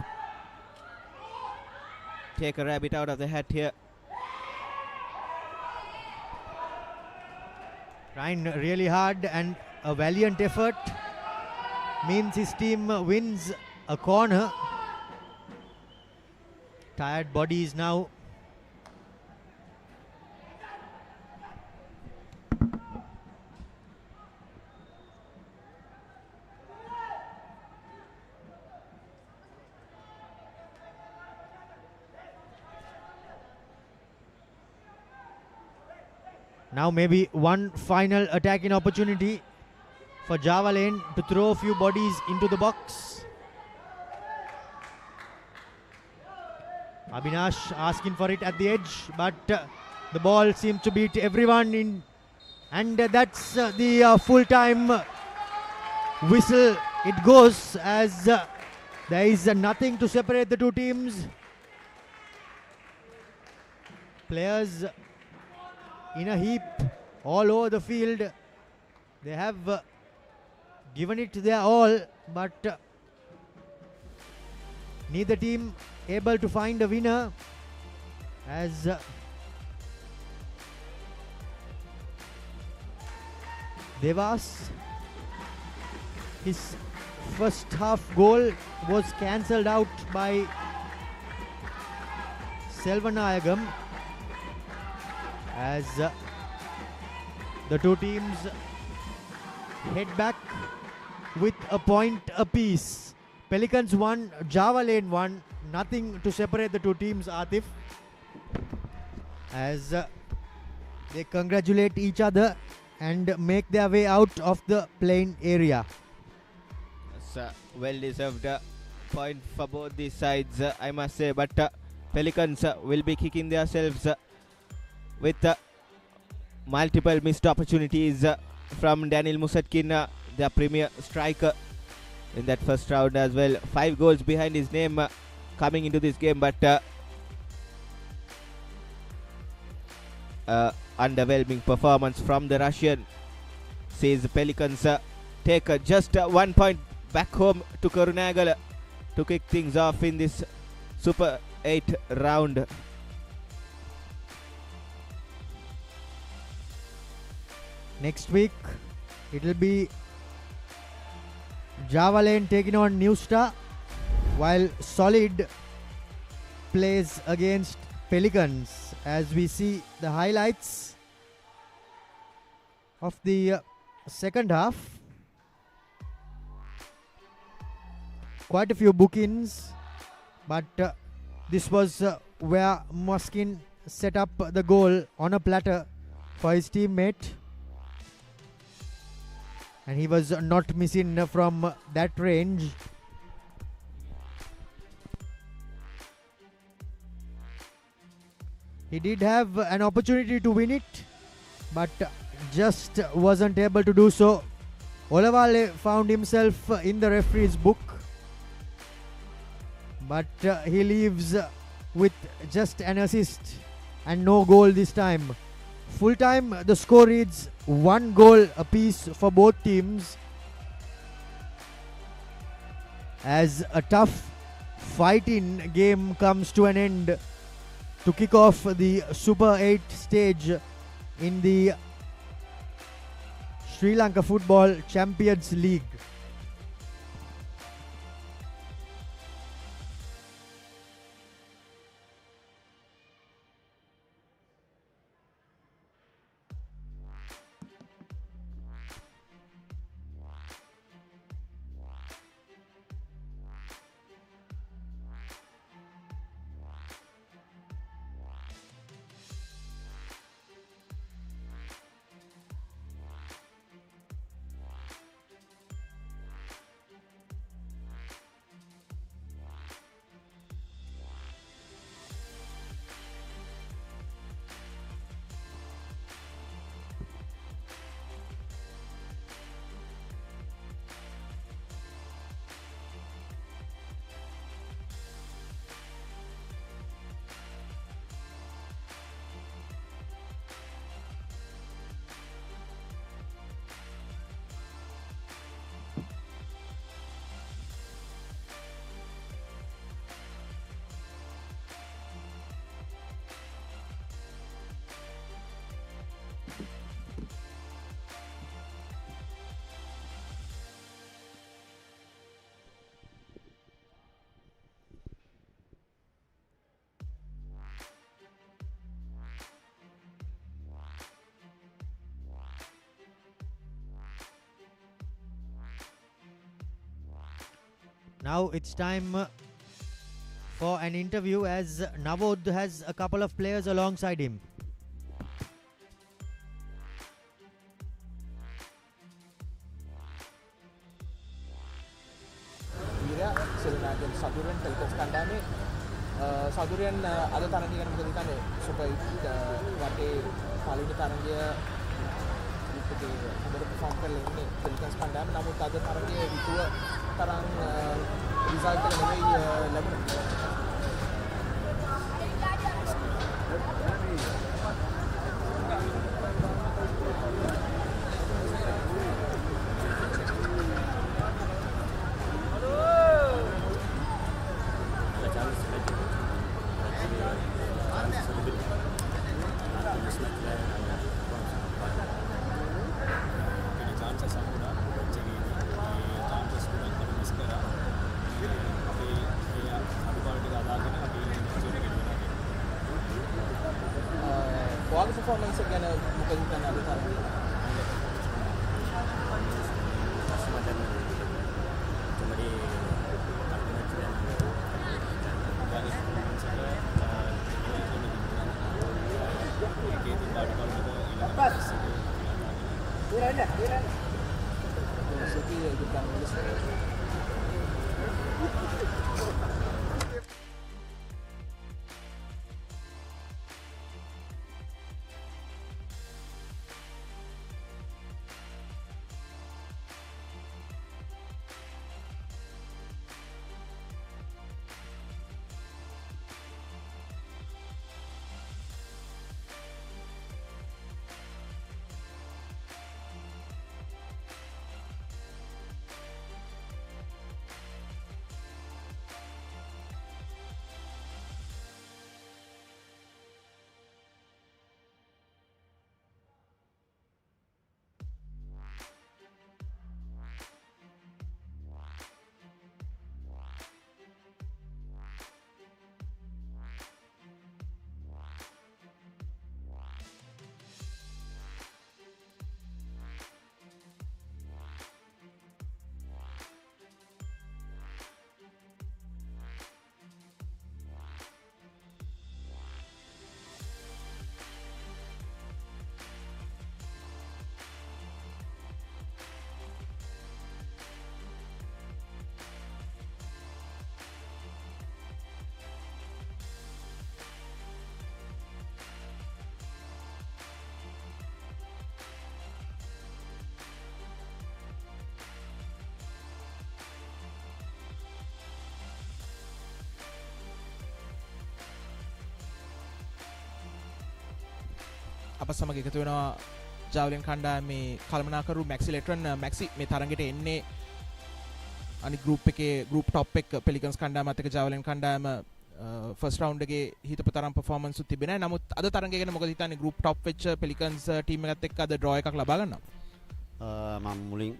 take a rabbit out of the hat here?
Trying really hard, and a valiant effort means his team wins a corner. Tired bodies now. Now maybe one final attacking opportunity for Java Lane to throw a few bodies into the box. Abhinash asking for it at the edge, but the ball seems to beat everyone in, and that's the full-time whistle. It goes as there is nothing to separate the two teams. Players in a heap all over the field. They have given it their all, but neither team able to find a winner, as Devas, his first half goal was cancelled out by Selvanayagam, as the two teams head back with a point apiece. Pelicans 1, Java Lane 1. Nothing to separate the two teams, Atif, as they congratulate each other and make their way out of the playing area.
It's a well-deserved point for both these sides, I must say. But Pelicans will be kicking themselves with multiple missed opportunities from Daniel Musatkin, their premier striker, in that first round as well. 5 goals behind his name coming into this game, but underwhelming performance from the Russian sees the Pelicans take just 1 point back home to Karunagal to kick things off in this Super 8 round.
Next week, it will be Java Lane taking on New Star, while Solid plays against Pelicans. As we see the highlights of the second half, quite a few bookings, but this was where Moskin set up the goal on a platter for his teammate, and he was not missing from that range. He did have an opportunity to win it, but just wasn't able to do so. Olavale found himself in the referee's book, but he leaves with just an assist and no goal this time. Full time, the score reads 1 goal apiece for both teams, as a tough fighting game comes to an end to kick off the Super 8 stage in the Sri Lanka Football Champions League. Now it's time for an interview, as Navod has a couple of players alongside him.
Sebenarnya Saduran Pelicans kandangnya Saduran ada tanah dia kan menjadi tanah supaya waktu kali ini tanah dia di perform kali ini Pelicans kandang, namun ada tanah dia di dua tarang result kan lebih lebih performance again mungkin kan ada tarang dia. City kita nulis. අප සමග එකතු වෙනවා ජාවලින් කණ්ඩායමේ කළමනාකරු Maxi ලෙට්‍රන්. Maxi මේ තරඟෙට එන්නේ අනිත් group එකේ group top එක පෙලිකන්ස් කණ්ඩායමත් එක්ක ජාවලින් කණ්ඩායම ෆස්ට් රවුන්ඩ් එකේ හිතපු තරම් පර්ෆෝමන්ස් උත් තිබෙන්නේ නැහැ. නමුත් අද තරඟය ගැන මොකද හිතන්නේ? ගෲප් টොප් වෙච්ච පෙලිකන්ස් ටීම් එකත් එක්ක අද ඩ්‍රෝ එකක් ලබා ගන්නවා.
මම මුලින්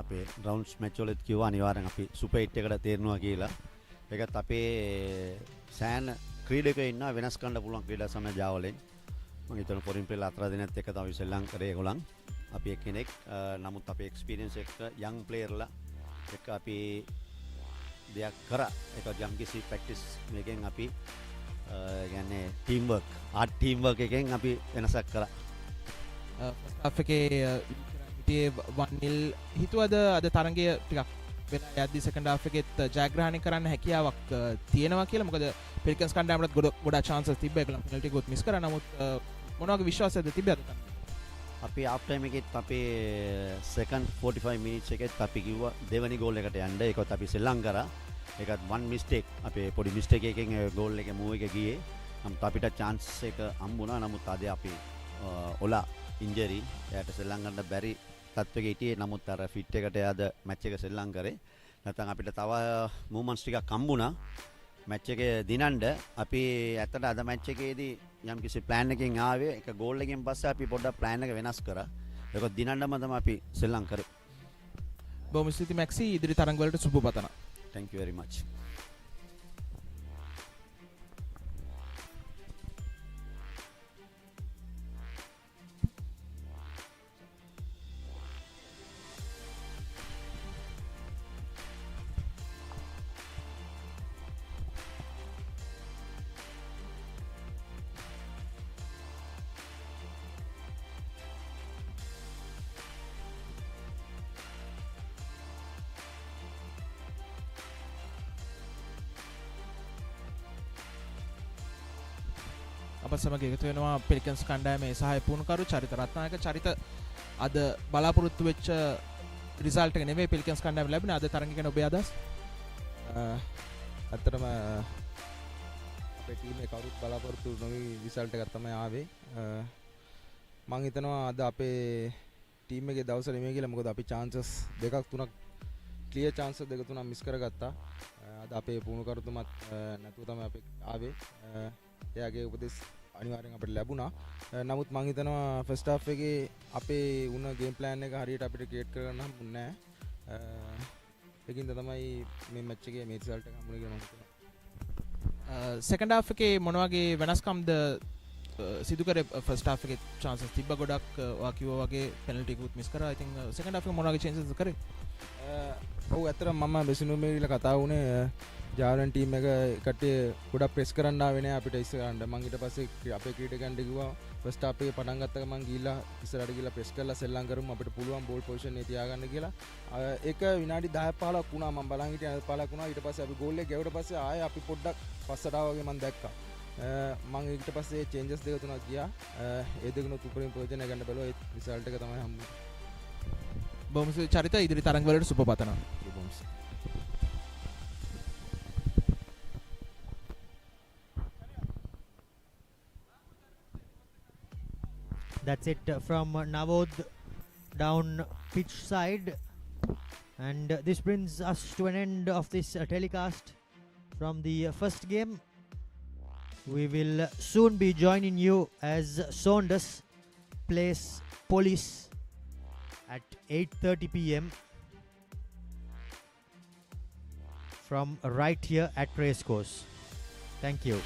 අපේ රවුන්ඩ්ස් මැච් වලත් කිව්වා අනිවාර්යෙන් අපි සුපර් 8 එකට තේරෙනවා කියලා. ඒකත් අපේ සෑන් ක්‍රීඩකයෝ ඉන්නවා වෙනස් කරන්න පුළුවන් ක්‍රීඩා සමය ජාවලින්. මම හිතන ෆොරින් ප්ලේයර් 4 දෙනෙක් එක්ක තමයි ශ්‍රී ලංකාවේ ඒගොල්ලන්. අපි එක්කෙනෙක් නමුත් අපේ එක්ස්පීරියන්ස් එක යං ප්ලේයර්ලා එක්ක අපි දෙයක් කරා. ඒක යම් කිසි ප්‍රැක්ටිස් මේකෙන් අපි කියන්නේ ටීම් වර්ක් ටීම් වර්ක් එකෙන් අපි වෙනසක් කරා.
ෆස්ට් එකේ හිටියේ 1-0 හිතුවද අද තරඟය ටිකක් වෙලා යද්දි සෙකන්ඩ් හාෆ් එකෙත් ජයග්‍රහණය කරන්න හැකියාවක් තියෙනවා කියලා. මොකද පෙලිකන්ස් කණ්ඩායමට ගොඩක් chances තිබ්බා. ඒගොල්ලන් පෙනල්ටි ගොත් මිස් කරා. නමුත් මොන වගේ විශ්වාසයක්ද තිබ්බද?
අපි half time එකෙත් අපේ second 45 minutes එකෙත් අපි කිව්වා දෙවෙනි ගෝල් එකට යන්න. ඒකත් අපි සෙල්ලම් කරා. ඒකත් one mistake අපේ පොඩි mistake එකකින් ගෝල් එකේ move එක ගියේ. නමුත් අපිට chance එක හම්බුණා. නමුත් අද අපි ඔලා injury එයාට සෙල්ලම් ගන්න බැරි තත්ත්වෙක හිටියේ. නමුත් අර ෆිට් එකට එයාද මැච් එක සෙල්ලම් කරේ. නැත්නම් අපිට තව මූවමන්ට්ස් ටිකක් හම්බුණා මැච් එකේ දිනන්න. අපි ඇත්තට අද මැච් එකේදී යම් කිසි ප්ලෑන් එකකින් ආවේ. ඒක ගෝල් එකෙන් පස්සේ අපි පොඩ්ඩක් ප්ලෑන් එක වෙනස් කරා. ඒක දිනන්නම තමයි අපි සෙල්ලම් කරේ.
බොහොම ස්තුතියි මැක්සි. ඉදිරි තරඟ වලට සුබ පතනවා.
Thank you very much.
අප සමග එකතු වෙනවා පෙලිකන්ස් කණ්ඩායමේ සහාය පුහුණුකරු චරිත රත්නායක. චරිත අද බලාපොරොත්තු වෙච්ච රිසල්ට් එක නෙමෙයි පෙලිකන්ස් කණ්ඩායම ලැබුණේ. අද තරඟ ගැන ඔබේ අදහස්?
ඇත්තටම අපේ ටීම් එක කවුරුත් බලාපොරොත්තු නොවි රිසල්ට් එකක් තමයි ආවේ. මම හිතනවා අද අපේ ටීම් එකේ දවස නෙමෙයි කියලා. මොකද අපි chances දෙකක් තුනක් ක්ලියර් chances දෙක තුනක් මිස් කරගත්තා. අද අපේ පුහුණුකරුතුමත් නැතුව තමයි අපි ආවේ. එයාගේ උපදෙස් අනිවාර්යෙන් අපිට ලැබුණා. නමුත් මම හිතනවා ෆස්ට් හාෆ් එකේ අපේ උන ගේම් ප්ලෑන් එක හරියට අපිට ක්‍රියේට් කරගන්න හම්බුනේ නැහැ. ඒකින්ද තමයි මේ මැච් එකේ මේ රිසල්ට් එක හම්බුනේ කියලා මම හිතනවා.
සෙකන්ඩ් හාෆ් එකේ මොන වගේ වෙනස්කම්ද සිදු කරේ? ෆස්ට් හාෆ් එකේ chances තිබ්බා ගොඩක්. ඔයා කිව්වා වගේ පෙනල්ටි එකකුත් මිස් කරා. I think සෙකන්ඩ් හාෆ් එකේ මොන වගේ chances කරේ?
ඔව් ඇත්තටම මම බෙසිනෝ මේවිලා කතා වුණේ ජාවලන් ටීම් එක කට්ටිය ගොඩක් ප්‍රෙස් කරන්න ආවේ නෑ අපිට ඉස්සරහට. මං ඊට පස්සේ අපේ ක්‍රීඩකයන්ට කිව්වා ෆස්ට් හාෆ් එකේ පටන් ගත්ත ගමන් ගිහිල්ලා ඉස්සරහට ගිහිල්ලා ප්‍රෙස් කරලා සෙල්ලම් කරමු අපිට පුළුවන් බෝල් පොසිෂන් එකේ තියාගන්න කියලා. ඒක විනාඩි 10ක් 15ක් වුණා මම බලන් හිටියා 15ක් වුණා. ඊට පස්සේ අපි ගෝල් එක ගැවුවට පස්සේ ආයෙ අපි පොඩ්ඩක් පස්සට ආවා වගේ මම දැක්කා. මම ඊට පස්සේ චේන්ජස් දෙක තුනක් ගියා. ඒ දෙකනොත් උපරිම ප්‍රයෝජන ගන්න බැලුවා. ඒ රිසල්ට් එක තමයි හම්බුනේ.
බොම්ස් චරිත ඉදිරි තරඟ වලට සුබ පතනවා. බොම්ස්.
That's it from Navod down pitch side. And this brings us to an end of this telecast from the first game. We will soon be joining you as Saunders plays Police at 8:30 p.m. from right here at Racecourse. Thank you.